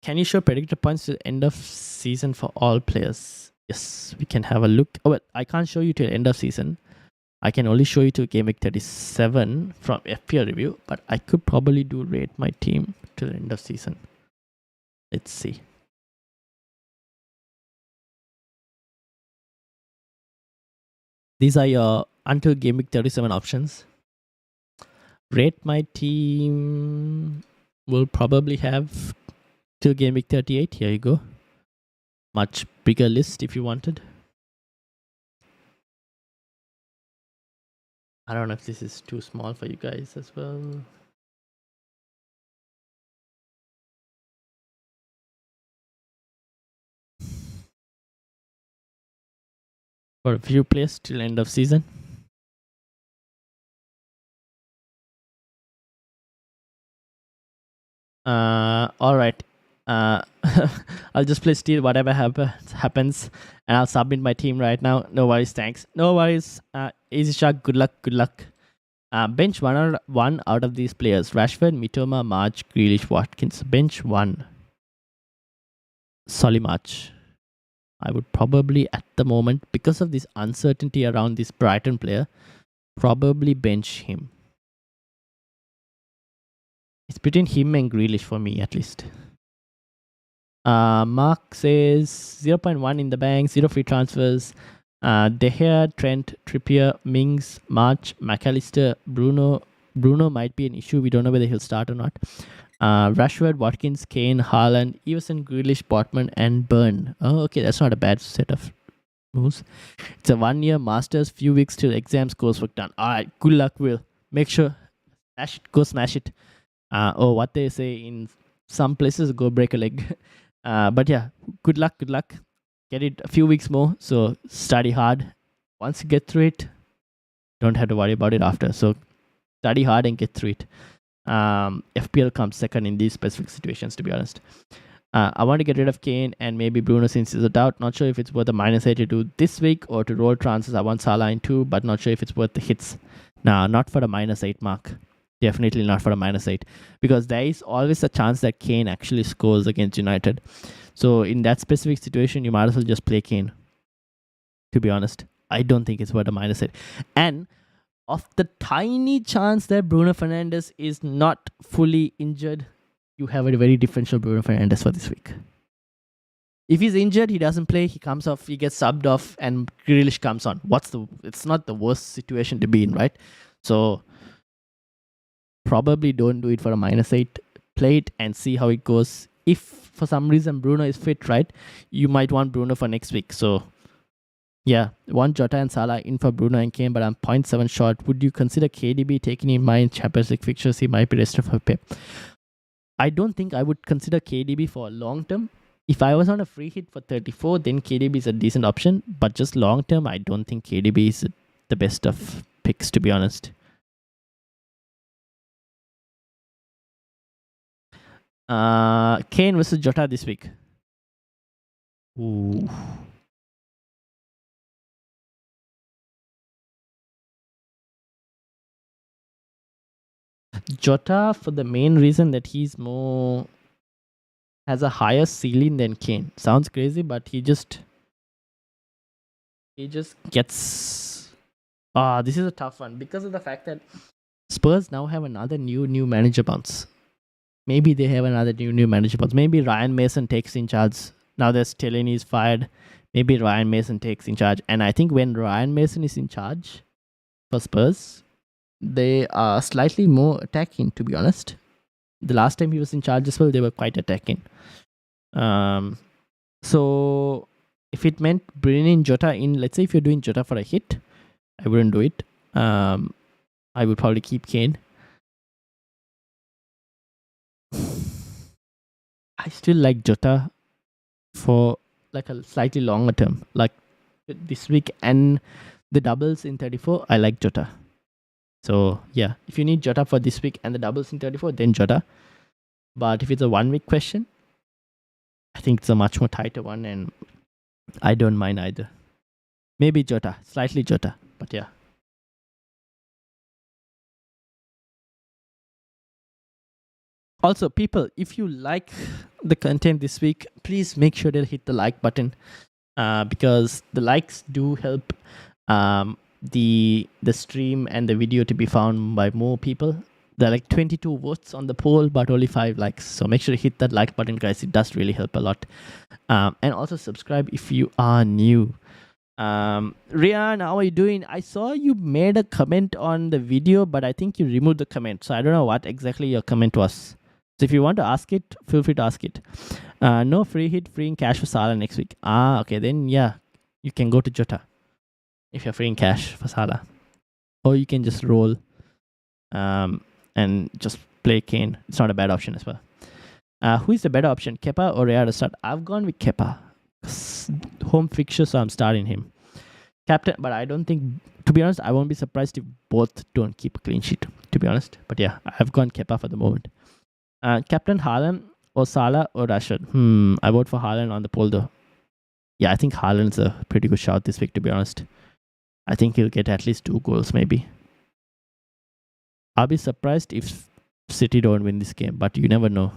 Can you show predicted points to the end of season for all players? Yes, we can have a look. Oh, well, I can't show you till end of season. I can only show you to Game Week 37 from FPL review, but I could probably rate my team to the end of season. Let's see. These are your until Game Week 37 options. Rate my team will probably have till game week 38. Here you go. Much bigger list if you wanted. I don't know if this is too small for you guys as well. For a few players till end of season. All right. I'll just play Steel, whatever happens, and I'll submit my team right now. No worries, thanks. No worries. Easy Shark, good luck. Bench one out of these players: Rashford, Mitoma, March, Grealish, Watkins. Bench one. Solly March. I would probably, at the moment, because of this uncertainty around this Brighton player, probably bench him. It's between him and Grealish for me, at least. Mark says 0.1 in the bank, 0 free transfers. De Gea, Trent, Trippier, Mings, March, McAllister, Bruno. Bruno might be an issue. We don't know whether he'll start or not. Rashford, Watkins, Kane, Haaland, Everson, Grealish, Botman, and Burn. Oh, okay, that's not a bad set of moves. It's a 1-year Masters, few weeks till exams, coursework done. All right, good luck, Will. Make sure, smash it. What they say in some places, go break a leg. But yeah, good luck. Get it a few weeks more. So study hard. Once you get through it, don't have to worry about it after. So study hard and get through it. FPL comes second in these specific situations, to be honest. I want to get rid of Kane and maybe Bruno since he's a doubt. Not sure if it's worth a -8 to do this week or to roll transfers. I want Salah in 2, but not sure if it's worth the hits. Nah, not for the -8 mark. Definitely not for a -8, because there is always a chance that Kane actually scores against United. So in that specific situation, you might as well just play Kane. To be honest, I don't think it's worth a -8. And of the tiny chance that Bruno Fernandes is not fully injured, you have a very differential Bruno Fernandes for this week. If he's injured, he doesn't play, he comes off, he gets subbed off, and Grealish comes on. It's not the worst situation to be in, right? So probably don't do it for a -8. Play it and see how it goes. If for some reason Bruno is fit, right, you might want Bruno for next week. So yeah, want Jota and Salah in for Bruno and Kane, but I'm 0.7 short. Would you consider KDB taking in mind Champions League fixtures? He might be rest of her Pep. I don't think I would consider KDB for a long term. If I was on a free hit for 34, then KDB is a decent option. But just long term, I don't think KDB is the best of picks, to be honest. Kane versus Jota this week. Ooh. Jota, for the main reason that he's more has a higher ceiling than Kane. Sounds crazy, but he just gets. This is a tough one because of the fact that Spurs now have another new manager bounce. Maybe they have another new manager bounce. Maybe Ryan Mason takes in charge. Now that Stellini is fired, maybe Ryan Mason takes in charge. And I think when Ryan Mason is in charge for Spurs, they are slightly more attacking, to be honest. The last time he was in charge as well, they were quite attacking. So if it meant bringing in Jota in, let's say if you're doing Jota for a hit, I wouldn't do it. I would probably keep Kane. I still like Jota for like a slightly longer term. Like this week and the doubles in 34, I like Jota. So yeah, if you need Jota for this week and the doubles in 34, then Jota. But if it's a 1 week question, I think it's a much more tighter one, and I don't mind either. Maybe Jota, slightly Jota, but yeah. Also, people, if you like the content this week, please make sure to hit the like button, because the likes do help the stream and the video to be found by more people. There are like 22 votes on the poll, but only 5 likes. So make sure to hit that like button, guys. It does really help a lot. And also subscribe if you are new. Rian, how are you doing? I saw you made a comment on the video, but I think you removed the comment. So I don't know what exactly your comment was. So if you want to ask it, feel free to ask it. No free hit, free in cash for Salah next week. Okay, then yeah, you can go to Jota if you're free in cash for Salah. Or you can just roll and just play Kane. It's not a bad option as well. Who is the better option, Kepa or Rea to start? I've gone with Kepa. Home fixture, so I'm starting him. Captain, but I don't think, to be honest, I won't be surprised if both don't keep a clean sheet, to be honest. But yeah, I've gone Kepa for the moment. Captain Haaland or Salah or Rashford? I vote for Haaland on the poll though. Yeah, I think Haaland's a pretty good shot this week, to be honest. I think he'll get at least 2 goals, maybe. I'll be surprised if City don't win this game, but you never know.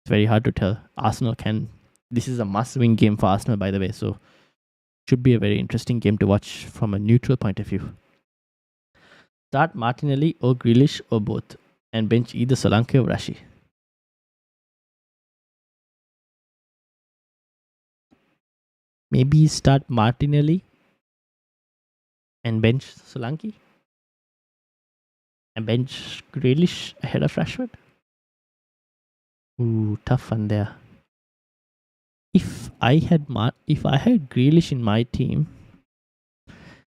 It's very hard to tell. Arsenal can. This is a must-win game for Arsenal, by the way, so should be a very interesting game to watch from a neutral point of view. Start Martinelli or Grealish or both, and bench either Solanke or Rashi. Maybe start Martinelli and bench Solanke and bench Grealish ahead of Rashford. Ooh, tough one there. If I had Grealish in my team,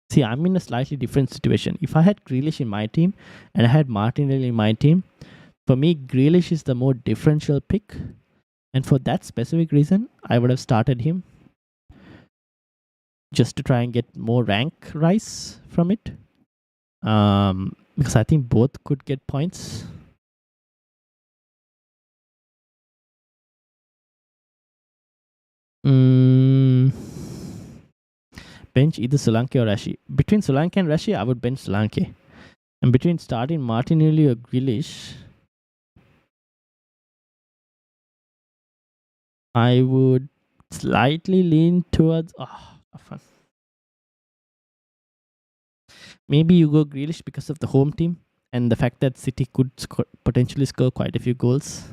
see, I'm in a slightly different situation. If I had Grealish in my team and I had Martinelli in my team, for me, Grealish is the more differential pick. And for that specific reason, I would have started him just to try and get more rank rise from it. Because I think both could get points. Bench either Solanke or Rashi. Between Solanke and Rashi, I would bench Solanke. And between starting Martinelli or Grealish, I would slightly lean towards... fun. Maybe you go Grealish because of the home team and the fact that City could potentially score quite a few goals.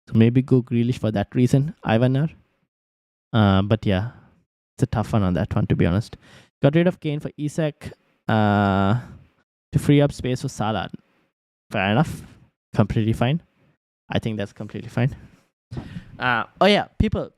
So maybe go Grealish for that reason, Ivanar. But yeah, it's a tough one on that one, to be honest. Got rid of Kane for Isak to free up space for Salah. Fair enough. Completely fine. I think that's completely fine. Oh yeah, people,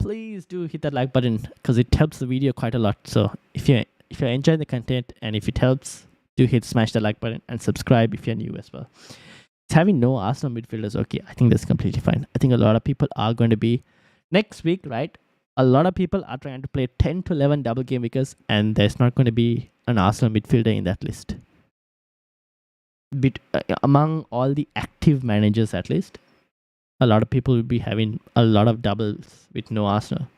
please do hit that like button because it helps the video quite a lot. So if you're enjoying the content and if it helps, do smash the like button and subscribe if you're new as well. It's having no Arsenal midfielders. Okay, I think that's completely fine. I think a lot of people are going to be next week, right? A lot of people are trying to play 10 to 11 double game weekers, and there's not going to be an Arsenal midfielder in that list. Among all the active managers, at least, a lot of people will be having a lot of doubles with no Arsenal.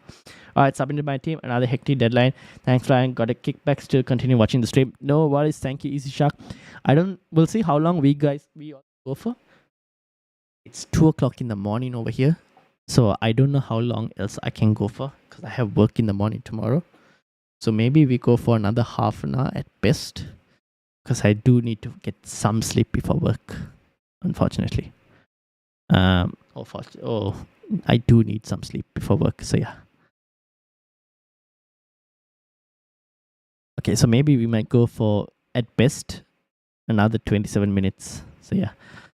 All right, submitted my team. Another hectic deadline. Thanks, Ryan. Got a kickback. Still continue watching the stream. No worries. Thank you, Easy Shark. We'll see how long we all go for. It's 2:00 in the morning over here. So I don't know how long else I can go for because I have work in the morning tomorrow. So maybe we go for another half an hour at best because I do need to get some sleep before work, unfortunately. I do need some sleep before work. So yeah. Okay, so maybe we might go for, at best, another 27 minutes. So yeah.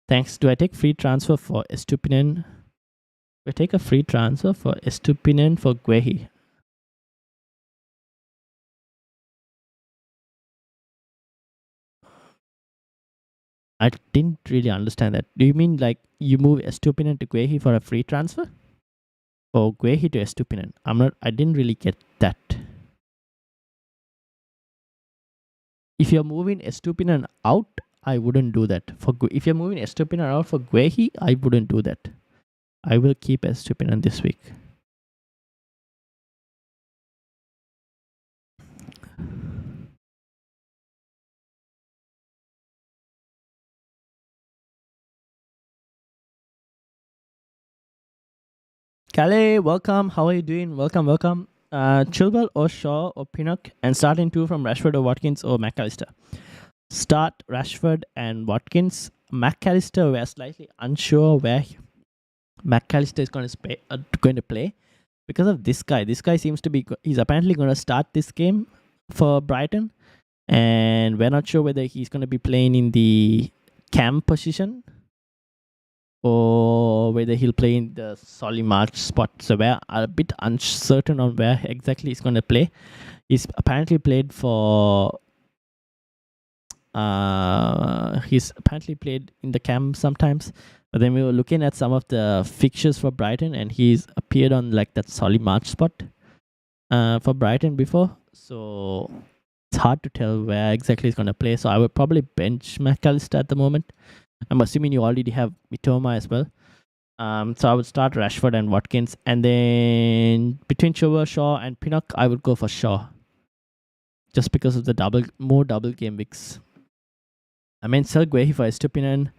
Thanks. Do I take free transfer for Estupinen? We take a free transfer for Estupinen for Guehi. I didn't really understand that. Do you mean like you move Estupinen to Guehi for a free transfer? Or Guehi to Estupinen? I didn't really get that. If you're moving Estupinen out, I wouldn't do that. If you're moving Estupinen out for Guehi, I wouldn't do that. I will keep Estupinen this week. Calais, welcome. How are you doing? Welcome. Chilwell or Shaw or Pinnock, and starting 2 from Rashford or Watkins or McAllister. Start Rashford and Watkins. McAllister, we're slightly unsure where McAllister is going to play. because of this guy. This guy seems to be, he's apparently going to start this game for Brighton. And we're not sure whether he's going to be playing in the cam position or whether he'll play in the Solly March spot. So we're a bit uncertain on where exactly he's going to play. He's apparently played for... he's apparently played in the cam sometimes. But then we were looking at some of the fixtures for Brighton, and he's appeared on like that Solly March spot for Brighton before. So it's hard to tell where exactly he's going to play. So I would probably bench McAllister at the moment. I'm assuming you already have Mitoma as well. So I would start Rashford and Watkins. And then between Shaw and Pinnock, I would go for Shaw. Just because of the more double game weeks. I mean, sell Guehi for Estupinan.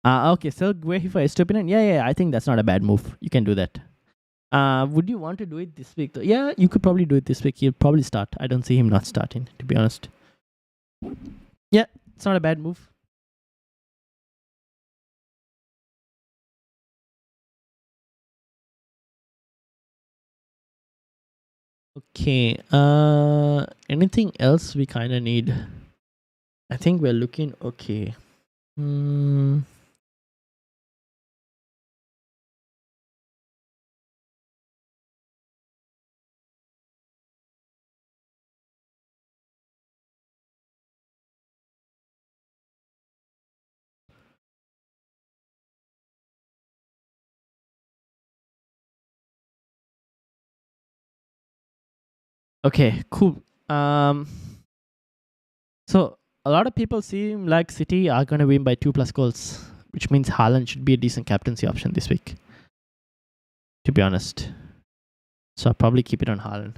Okay, sell Guehi for Estupinan. Yeah, I think that's not a bad move. You can do that. Would you want to do it this week though? Yeah, you could probably do it this week. He'll probably start. I don't see him not starting, to be honest. Yeah, it's not a bad move. Okay. Anything else we kind of need? I think we're looking okay. Okay, cool. So a lot of people seem like City are going to win by 2+ goals, which means Haaland should be a decent captaincy option this week, to be honest. So I'll probably keep it on Haaland.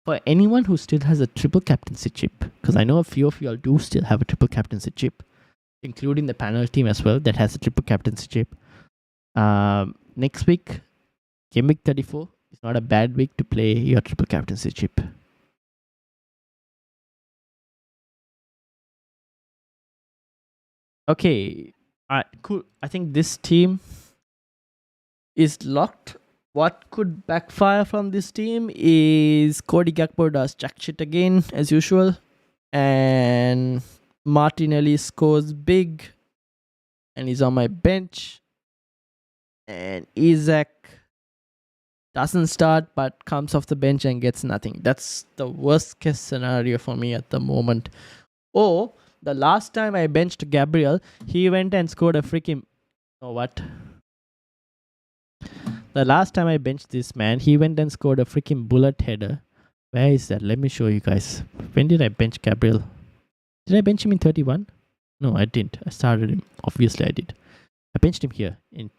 For anyone who still has a triple captaincy chip, because I know a few of you all do still have a triple captaincy chip, including the panel team as well that has a triple captaincy chip. Next week, game week 34 is not a bad week to play your triple captaincy chip. Okay, alright, cool. I think this team is locked. What could backfire from this team is Cody Gakpo does jack shit again, as usual. And Martinelli scores big. And he's on my bench. And Isaac doesn't start but comes off the bench and gets nothing. That's the worst case scenario for me at the moment. Or the last time I benched Gabriel, he went and scored a freaking... Oh, what? The last time I benched this man, he went and scored a freaking bullet header. Where is that? Let me show you guys. When did I bench Gabriel? Did I bench him in 31? No, I didn't. I started him. Obviously, I did. I benched him here in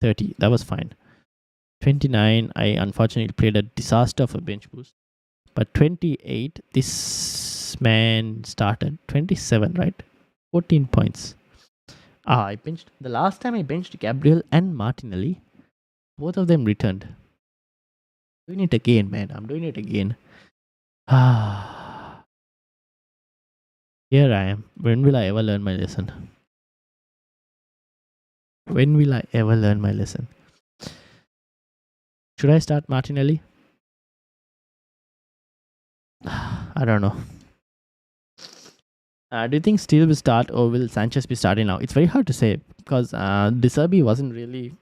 30. That was fine. 29, I unfortunately played a disaster for bench boost. But 28, this man started. 27, right? 14 points. I benched... The last time I benched Gabriel and Martinelli, both of them returned. Doing it again, man. I'm doing it again. Here I am. When will I ever learn my lesson? When will I ever learn my lesson? Should I start Martinelli? I don't know. Do you think Steele will start or will Sanchez be starting now? It's very hard to say because De Zerbi wasn't really...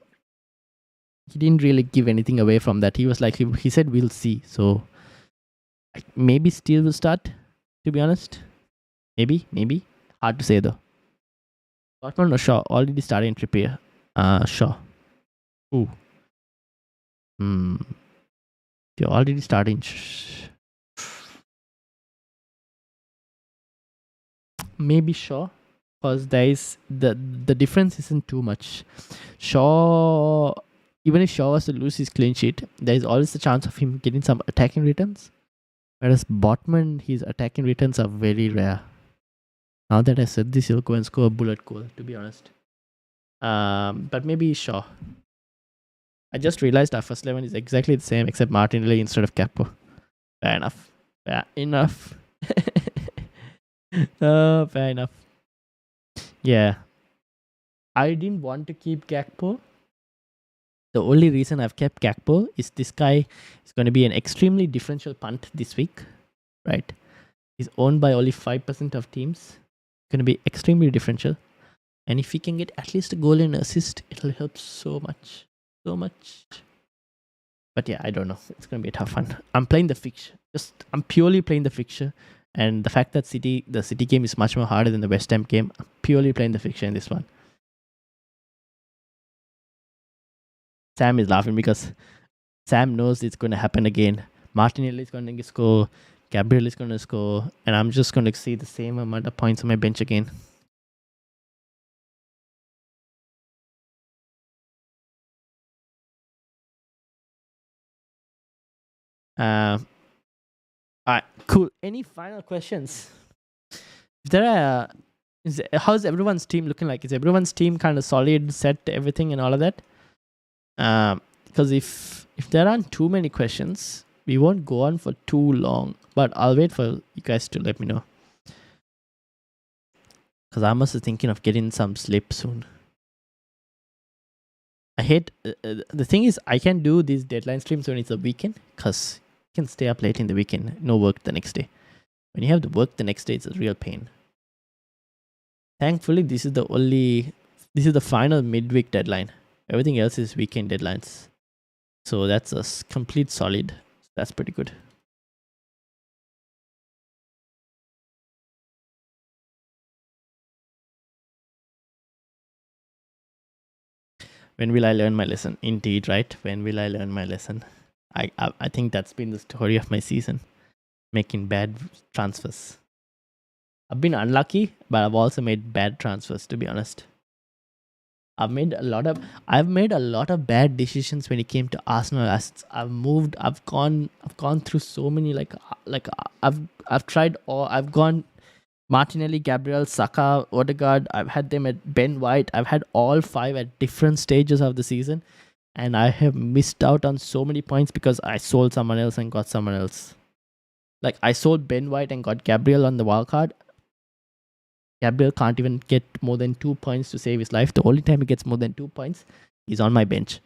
He didn't really give anything away from that. He was like, he said we'll see. So maybe Steele will start, to be honest. Maybe. Hard to say though. Dortmund or Shaw? Already starting Trippier. Shaw. Ooh. You're already starting. Maybe Shaw. Because there is the difference isn't too much. Shaw, even if Shaw was to lose his clean sheet, there is always the chance of him getting some attacking returns. Whereas Botman, his attacking returns are very rare. Now that I said this, he'll go and score a bullet goal, to be honest. But maybe Shaw. I just realized our first 11 is exactly the same except Martinelli instead of Capo. Fair enough. Fair enough. Fair enough. Yeah. I didn't want to keep Gakpo The only reason I've kept Gakpo is this guy is going to be an extremely differential punt this week, right? He's owned by only 5% of teams. Going to be extremely differential. And if he can get at least a goal and assist, it'll help so much. So much. But yeah, I don't know. It's going to be a tough one. I'm playing the fixture. I'm purely playing the fixture. And the fact that the City game is much more harder than the West Ham game, I'm purely playing the fixture in this one. Sam is laughing because Sam knows it's going to happen again. Martinelli is going to score. Gabriel is going to score. And I'm just going to see the same amount of points on my bench again. Alright, cool. Any final questions? If there are, how's everyone's team looking like? Is everyone's team kind of solid, set, everything, and all of that? Because if there aren't too many questions, we won't go on for too long. But I'll wait for you guys to let me know. Because I'm also thinking of getting some sleep soon. I hate the thing is I can do these deadline streams when it's a weekend because you can stay up late in the weekend, no work the next day. When you have to work the next day, it's a real pain. Thankfully, this is the final midweek deadline. Everything else is weekend deadlines. So that's a complete solid. That's pretty good. When will I learn my lesson? Indeed, right? When will I learn my lesson? I think that's been the story of my season. Making bad transfers. I've been unlucky, but I've also made bad transfers, to be honest. I've made a lot of bad decisions when it came to Arsenal assets. I've gone through so many I've tried all. I've gone Martinelli, Gabriel, Saka, Odegaard. I've had them at Ben White. I've had all 5 at different stages of the season, and I have missed out on so many points because I sold someone else and got someone else. Like I sold Ben White and got Gabriel on the wildcard. Gabriel can't even get more than 2 points to save his life. The only time he gets more than 2 points is on my bench.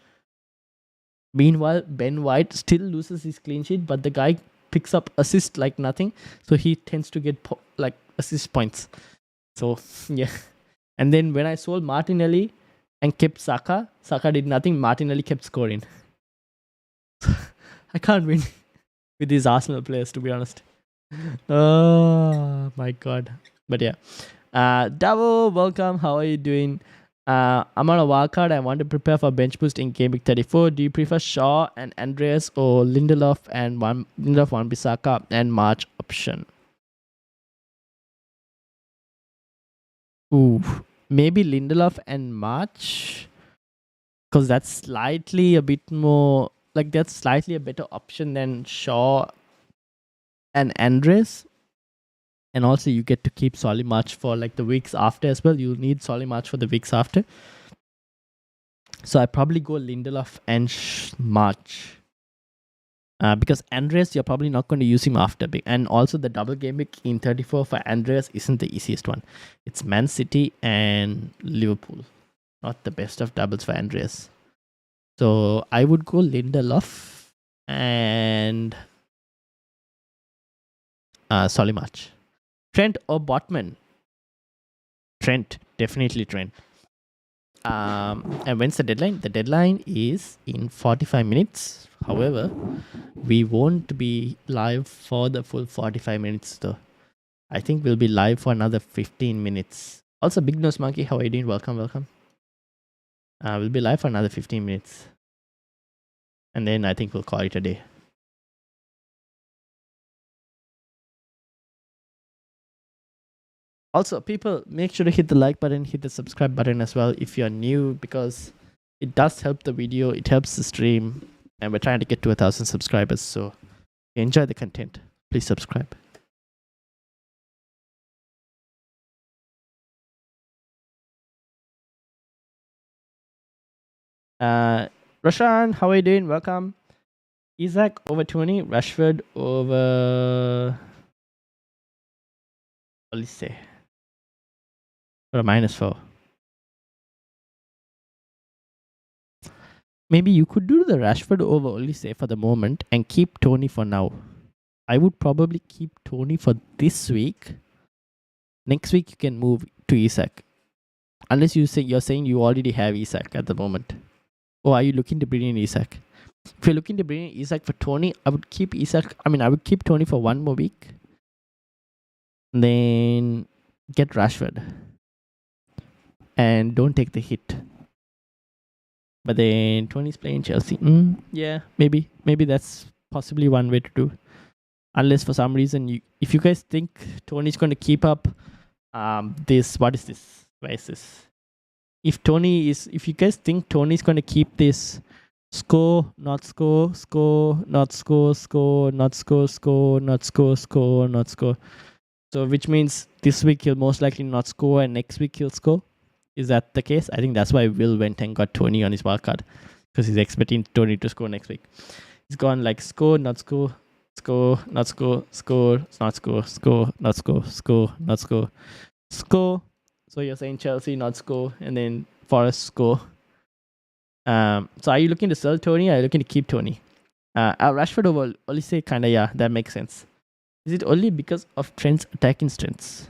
Meanwhile, Ben White still loses his clean sheet, but the guy picks up assist like nothing. So he tends to get assist points. So yeah. And then when I sold Martinelli and kept Saka did nothing. Martinelli kept scoring. I can't win with these Arsenal players, to be honest. Oh my god. But yeah. Davo, welcome. How are you doing? I'm on a wildcard. I want to prepare for bench boost in Game Week 34. Do you prefer Shaw and Andreas or Lindelof and Wan-Bissaka and March option? Ooh, maybe Lindelof and March, because that's slightly a bit more that's slightly a better option than Shaw and Andres. And also you get to keep Solly March for the weeks after as well. You need Solly March for the weeks after. So I probably go Lindelof and March. Because Andreas, you're probably not going to use him after. And also the double game week in 34 for Andreas isn't the easiest one. It's Man City and Liverpool. Not the best of doubles for Andreas. So I would go Lindelof and Solly March. Trent or Botman? Trent. Definitely Trent. And when's the deadline? The deadline is in 45 minutes. However, we won't be live for the full 45 minutes though. I think we'll be live for another 15 minutes. Also, Big Nose Monkey, how are you doing? Welcome. We'll be live for another 15 minutes. And then I think we'll call it a day. Also, people, make sure to hit the like button, hit the subscribe button as well if you're new, because it does help the video, it helps the stream, and we're trying to get to 1,000 subscribers. So if you enjoy the content, please subscribe. Roshan, how are you doing? Welcome. Isaac over 20, Rashford over Olise. Or -4. maybe you could do the Rashford over Olise for the moment and keep Tony for now. I would probably keep Tony for this week. Next week you can move to Isak, unless you're saying you already have Isak at the moment. Or are you looking to bring in Isak? If you're looking to bring in Isak for Tony, I would keep Isak. I would keep Tony for one more week. Then get Rashford. And don't take the hit. But then Tony's playing Chelsea. Yeah, maybe that's possibly one way to do. Unless for some reason, if you guys think Tony's going to keep up this, what is this? Where is this? If you guys think Tony's going to keep this score, not score, score, not score, score, not score, score, not score, score, not score. So which means this week he'll most likely not score and next week he'll score. Is that the case? I think that's why Will went and got Tony on his wildcard, because he's expecting Tony to score next week. He's gone like score, not score, score, not score, score, not score, score, not score, score, not score, score. So you're saying Chelsea not score and then Forest score. So are you looking to sell Tony or are you looking to keep Tony? Rashford over Olise, kinda, yeah, that makes sense. Is it only because of Trent's attacking strengths?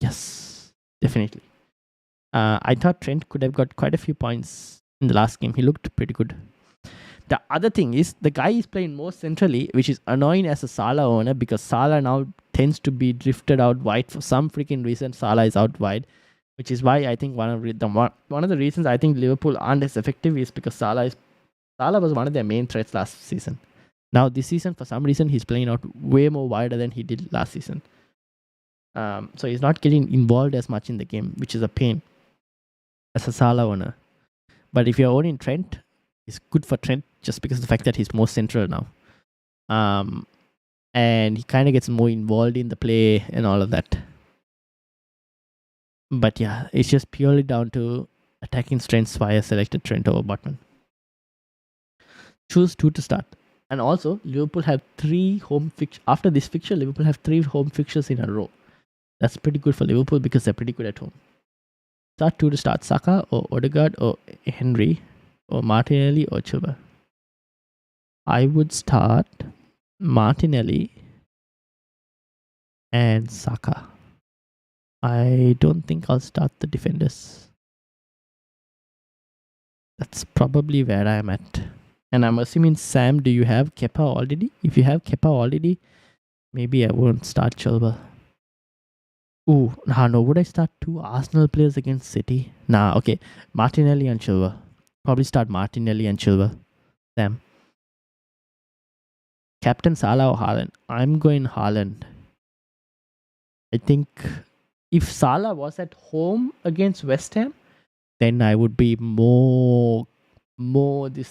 Yes, definitely. I thought Trent could have got quite a few points in the last game. He looked pretty good. The other thing is the guy is playing more centrally, which is annoying as a Salah owner, because Salah now tends to be drifted out wide for some freaking reason. Salah is out wide, which is why I think one of the reasons I think Liverpool aren't as effective is because Salah was one of their main threats last season. Now this season, for some reason, he's playing out way more wider than he did last season. So he's not getting involved as much in the game, which is a pain as a Salah owner. But if you're owning Trent, it's good for Trent just because of the fact that he's more central now. And he kind of gets more involved in the play and all of that. But yeah, it's just purely down to attacking strengths why I selected Trent over Botman. Choose 2 to start. And also, Liverpool have 3 home fixtures. After this fixture, Liverpool have 3 home fixtures in a row. That's pretty good for Liverpool because they're pretty good at home. Start 2 to start. Saka or Odegaard or Henry or Martinelli or Chilwell. I would start Martinelli and Saka. I don't think I'll start the defenders. That's probably where I'm at. And I'm assuming, Sam, do you have Kepa already? If you have Kepa already, maybe I won't start Chilwell. Ooh, no. Would I start 2 Arsenal players against City? Nah, okay. Martinelli and Chilwell. Probably start Martinelli and Chilwell. Sam. Captain Salah or Haaland? I'm going Haaland. I think if Salah was at home against West Ham, then I would be more bullish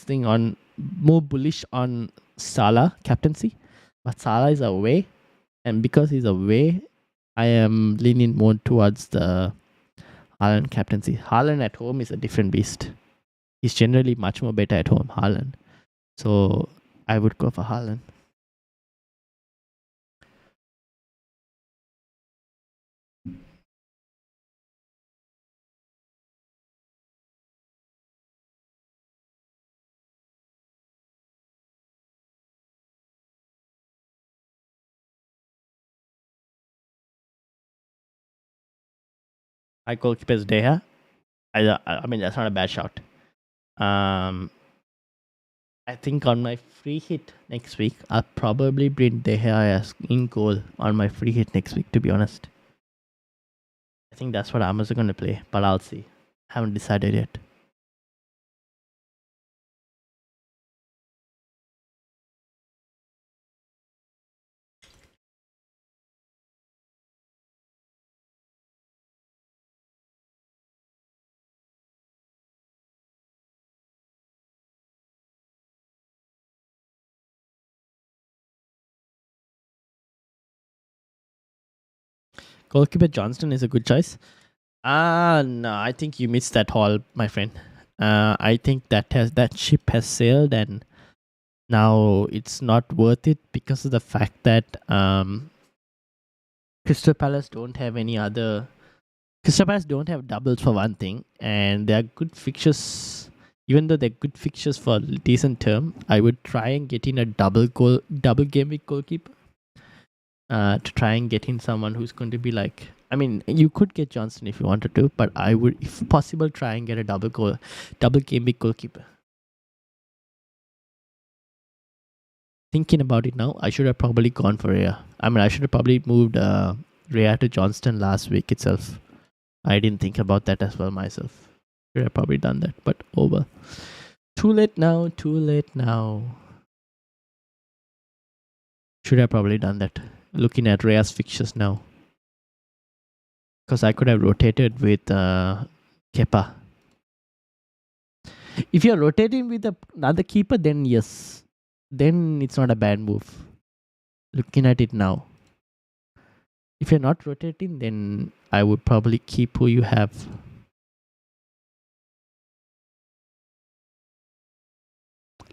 on Salah captaincy. But Salah is away, and because he's away, I am leaning more towards the Haaland captaincy. Haaland at home is a different beast. He's generally much more better at home, Haaland. So I would go for Haaland. I goalkeepers De Gea. I mean, that's not a bad shot. I think on my free hit next week, I'll probably bring De Gea as in goal on my free hit next week, to be honest. I think that's what I'm also going to play, but I'll see. Haven't decided yet. Goalkeeper Johnston is a good choice. No, I think you missed that haul, my friend. I think that ship has sailed, and now it's not worth it because of the fact that Crystal Palace don't have any other. Crystal Palace don't have doubles for one thing, and there are good fixtures Even though they're good fixtures for a decent term, I would try and get in a double game week goalkeeper. To try and get in someone who's going to be like, I mean, you could get Johnston if you wanted to, but I would, if possible, try and get a double game week goalkeeper. Thinking about it now, I should have probably gone for Rhea. I mean, I should have probably moved Rhea to Johnston last week itself. I didn't think about that as well myself. Should have probably done that, but over. Too late now. Should have probably done that. Looking at Rhea's fixtures now. Because I could have rotated with Kepa. If you're rotating with another keeper, then yes. Then it's not a bad move. Looking at it now. If you're not rotating, then I would probably keep who you have.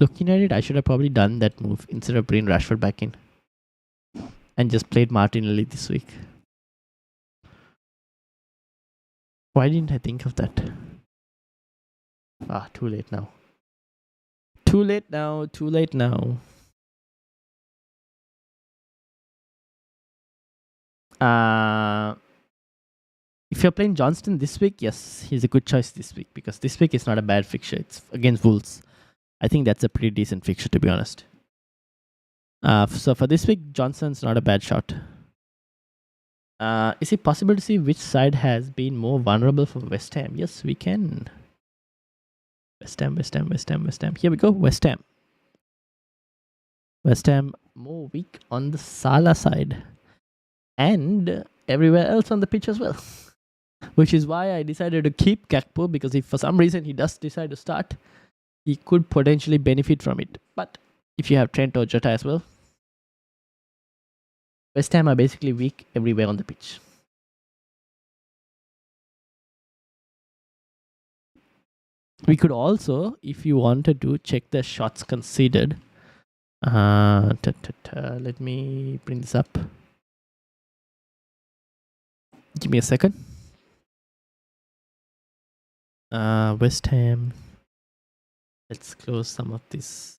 Looking at it, I should have probably done that move instead of bringing Rashford back in. And just played Martinelli this week. Why didn't I think of that? Too late now. Too late now. If you're playing Johnston this week, yes, he's a good choice this week because this week is not a bad fixture. It's against Wolves. I think that's a pretty decent fixture, to be honest. So for this week, Johnston's not a bad shot. Is it possible to see which side has been more vulnerable for West Ham? Yes, we can. West Ham. Here we go, West Ham. West Ham more weak on the Salah side. And everywhere else on the pitch as well. Which is why I decided to keep Gakpo, because if for some reason he does decide to start, he could potentially benefit from it. But if you have Trent or Jota as well, West Ham are basically weak everywhere on the pitch. We could also, if you wanted to, check the shots conceded. Let me bring this up. Give me a second. West Ham. Let's close some of this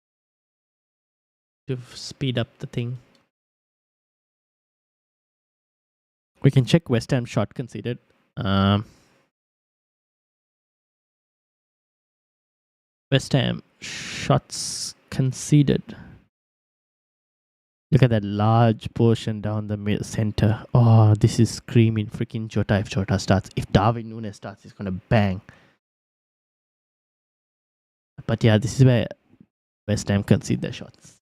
to speed up the thing. We can check West Ham shot conceded. West Ham shots conceded. Look at that large portion down the center. Oh, this is screaming freaking Jota if Jota starts. If Darwin Núñez starts, he's going to bang. But yeah, this is where West Ham concede their shots.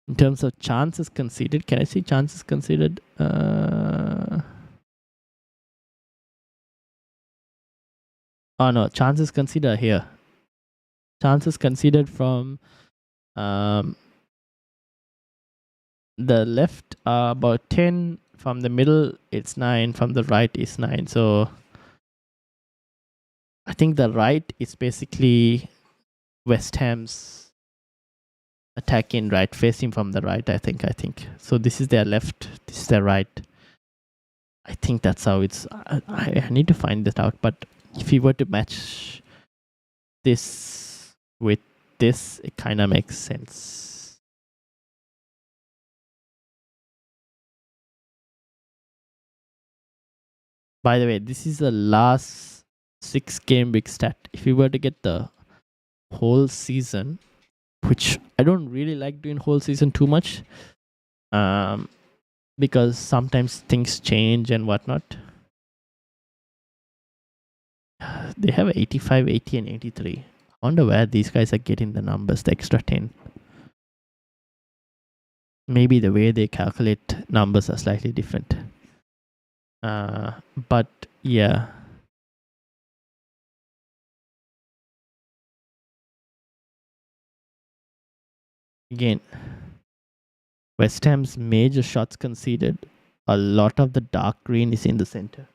In terms of chances conceded, can I see chances conceded? Oh no, chances conceded here. Chances conceded from the left are about 10. From the middle, it's 9. From the right, is 9. So I think the right is basically West Ham's attack in right, facing from the right. I think. So this is their left. This is their right. I think that's how it's. I need to find that out. But if you were to match this with this, it kind of makes sense. By the way, this is the last 6 game week stat. If you were to get the whole season, which I don't really like doing whole season too much, because sometimes things change and whatnot. They have 85, 80, and 83. I wonder where these guys are getting the numbers, the extra 10. Maybe the way they calculate numbers are slightly different. But yeah. Again, West Ham's major shots conceded, a lot of the dark green is in the center.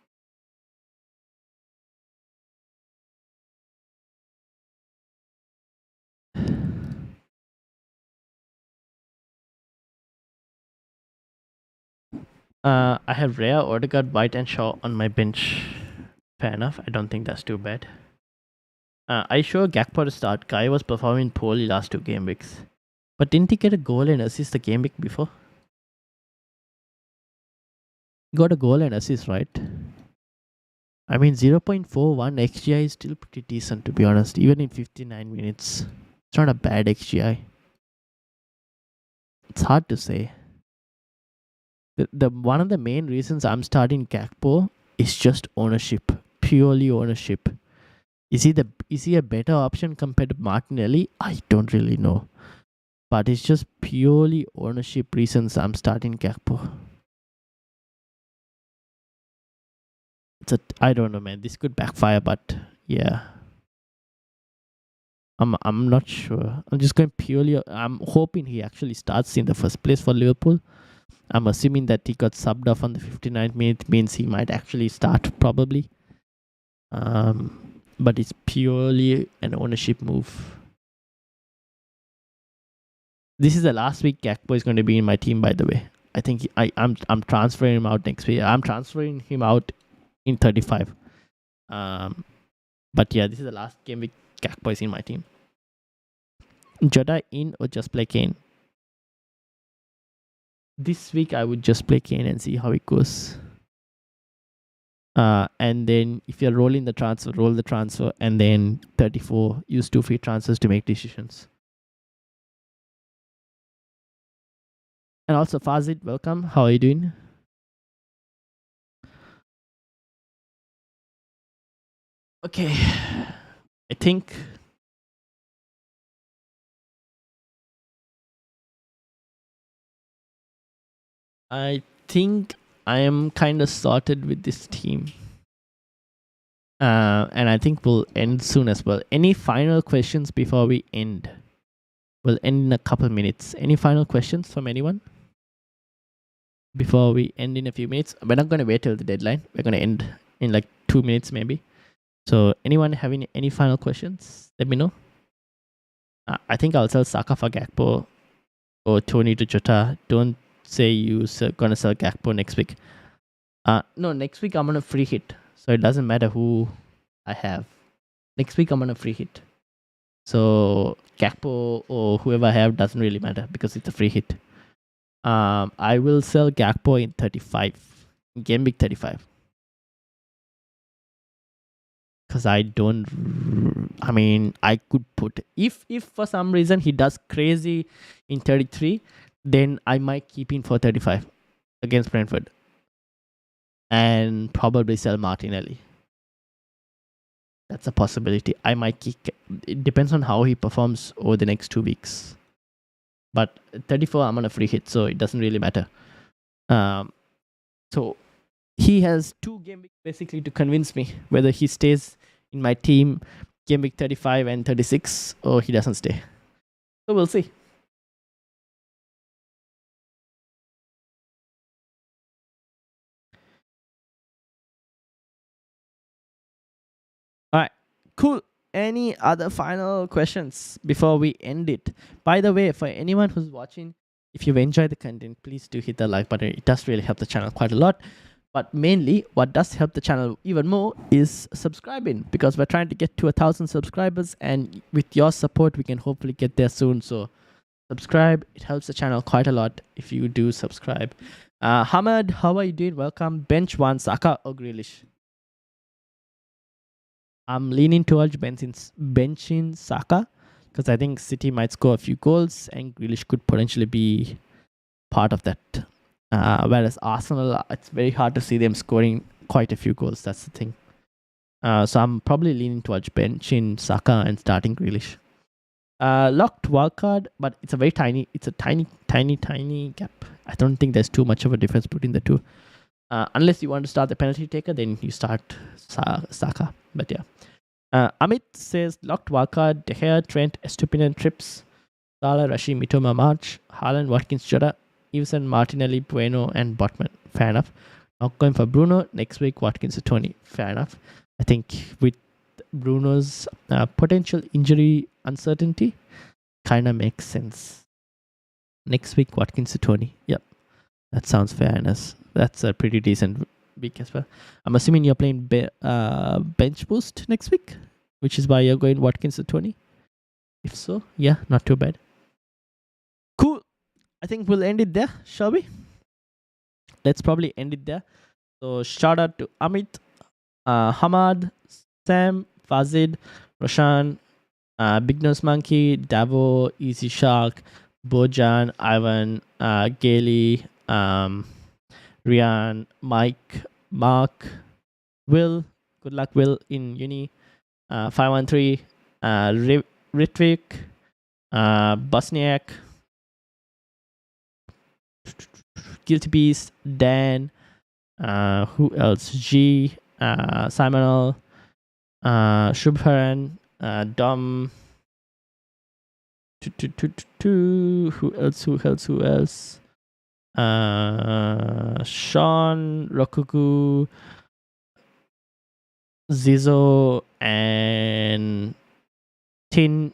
I have Rare, Odegaard, White, and Shaw on my bench. Fair enough. I don't think that's too bad. I sure Gakpo to start. Guy was performing poorly last 2 game weeks. But didn't he get a goal and assist the game week before? He got a goal and assist, right? I mean, 0.41 XGI is still pretty decent, to be honest. Even in 59 minutes. It's not a bad XGI. It's hard to say. The one of the main reasons I'm starting Gakpo is just ownership. Purely ownership. Is he a better option compared to Martinelli? I don't really know. But it's just purely ownership reasons I'm starting Gakpo. I don't know, man. This could backfire, but yeah. I'm not sure. I'm just going purely. I'm hoping he actually starts in the first place for Liverpool. I'm assuming that he got subbed off on the 59th minute, means he might actually start probably. But it's purely an ownership move. This is the last week Gakpo is going to be in my team, by the way. I think I'm transferring him out next week. I'm transferring him out in 35. But yeah, this is the last game week Gakpo is in my team. Jota in or just play Kane? This week I would just play Kane and see how it goes. And then if you're rolling the transfer, roll the transfer, and then 34, use 2 free transfers to make decisions. And also Fazit, welcome. How are you doing? Okay, I think I am kind of sorted with this team. And I think we'll end soon as well. Any final questions before we end? We'll end in a couple minutes. Any final questions from anyone? Before we end in a few minutes. We're not going to wait till the deadline. We're going to end in like 2 minutes maybe. So anyone having any final questions? Let me know. I think I'll sell Saka for Gakpo or Tony to Jota. Don't say you're gonna sell Gakpo next week. No, next week I'm on a free hit, so it doesn't matter who I have. Next week I'm on a free hit, so Gakpo or whoever I have doesn't really matter because it's a free hit. I will sell Gakpo in 35, game week 35, because I could put if for some reason he does crazy in 33. Then I might keep him for 35 against Brentford. And probably sell Martinelli. That's a possibility. I might kick. It depends on how he performs over the next 2 weeks. But 34, I'm on a free hit, so it doesn't really matter. So he has 2 game weeks basically to convince me whether he stays in my team game week 35 and 36 or he doesn't stay. So we'll see. All right, cool. Any other final questions before we end it? By the way, for anyone who's watching, if you've enjoyed the content, please do hit the like button. It does really help the channel quite a lot. But mainly, what does help the channel even more is subscribing, because we're trying to get to 1,000 subscribers, and with your support, we can hopefully get there soon. So subscribe. It helps the channel quite a lot if you do subscribe. Hamad, how are you doing? Welcome. Bench 1, Saka or Grealish? I'm leaning towards benching Saka because I think City might score a few goals and Grealish could potentially be part of that. Whereas Arsenal, it's very hard to see them scoring quite a few goals. That's the thing. So I'm probably leaning towards benching Saka and starting Grealish. Locked wildcard, but it's a tiny gap. I don't think there's too much of a difference between the two. Unless you want to start the penalty taker, then you start Saka. But yeah. Amit says locked wildcard, De Gea, Trent, Estupinan, Trips, Salah, Rashid, Mitoma, March, Haaland, Watkins, Jota, Eveson, Martinelli, Bueno, and Botman. Fair enough. Not going for Bruno. Next week, Watkins, Tony. Fair enough. I think with Bruno's potential injury uncertainty, kind of makes sense. Next week, Watkins, Tony. Yep. That sounds fair enough. that's a pretty decent week as well. I'm assuming you're playing bench boost next week, which is why you're going Watkins to 20. If so, yeah, not too bad. Cool. I think we'll end it there, shall we? Let's probably end it there. So shout out to Amit, Hamad, Sam, Fazid, Roshan, Big Nose Monkey, Davo, Easy Shark, Bojan, Ivan, Gailey, Rian, Mike, Mark, Will. Good luck, Will, in uni. 513, Ritvik, Bosniak, Guilty Beast, Dan, who else? G, Simonal, Shubharan, Dom. Who else? Sean, Rokugu, Zizo, and Tin,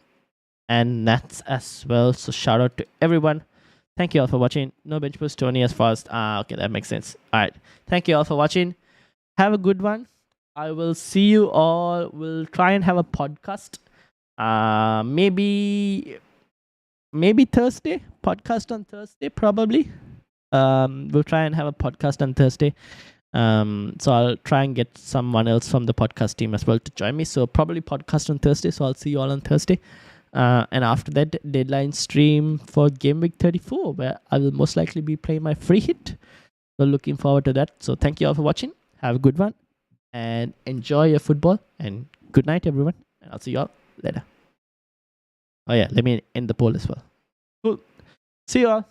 and Nats as well. So shout out to everyone. Thank you all for watching. No bench boost, Tony as fast. Okay, that makes sense. All right. Thank you all for watching. Have a good one. I will see you all. We'll try and have a podcast. Maybe Thursday. Podcast on Thursday, probably. We'll try and have a podcast on Thursday. So I'll try and get someone else from the podcast team as well to join me. So probably podcast on Thursday. So I'll see you all on Thursday. And after that, deadline stream for Gameweek 34, where I will most likely be playing my free hit. So looking forward to that. So thank you all for watching. Have a good one and enjoy your football. And good night, everyone. And I'll see you all later. Oh yeah, let me end the poll as well. Cool. See you all.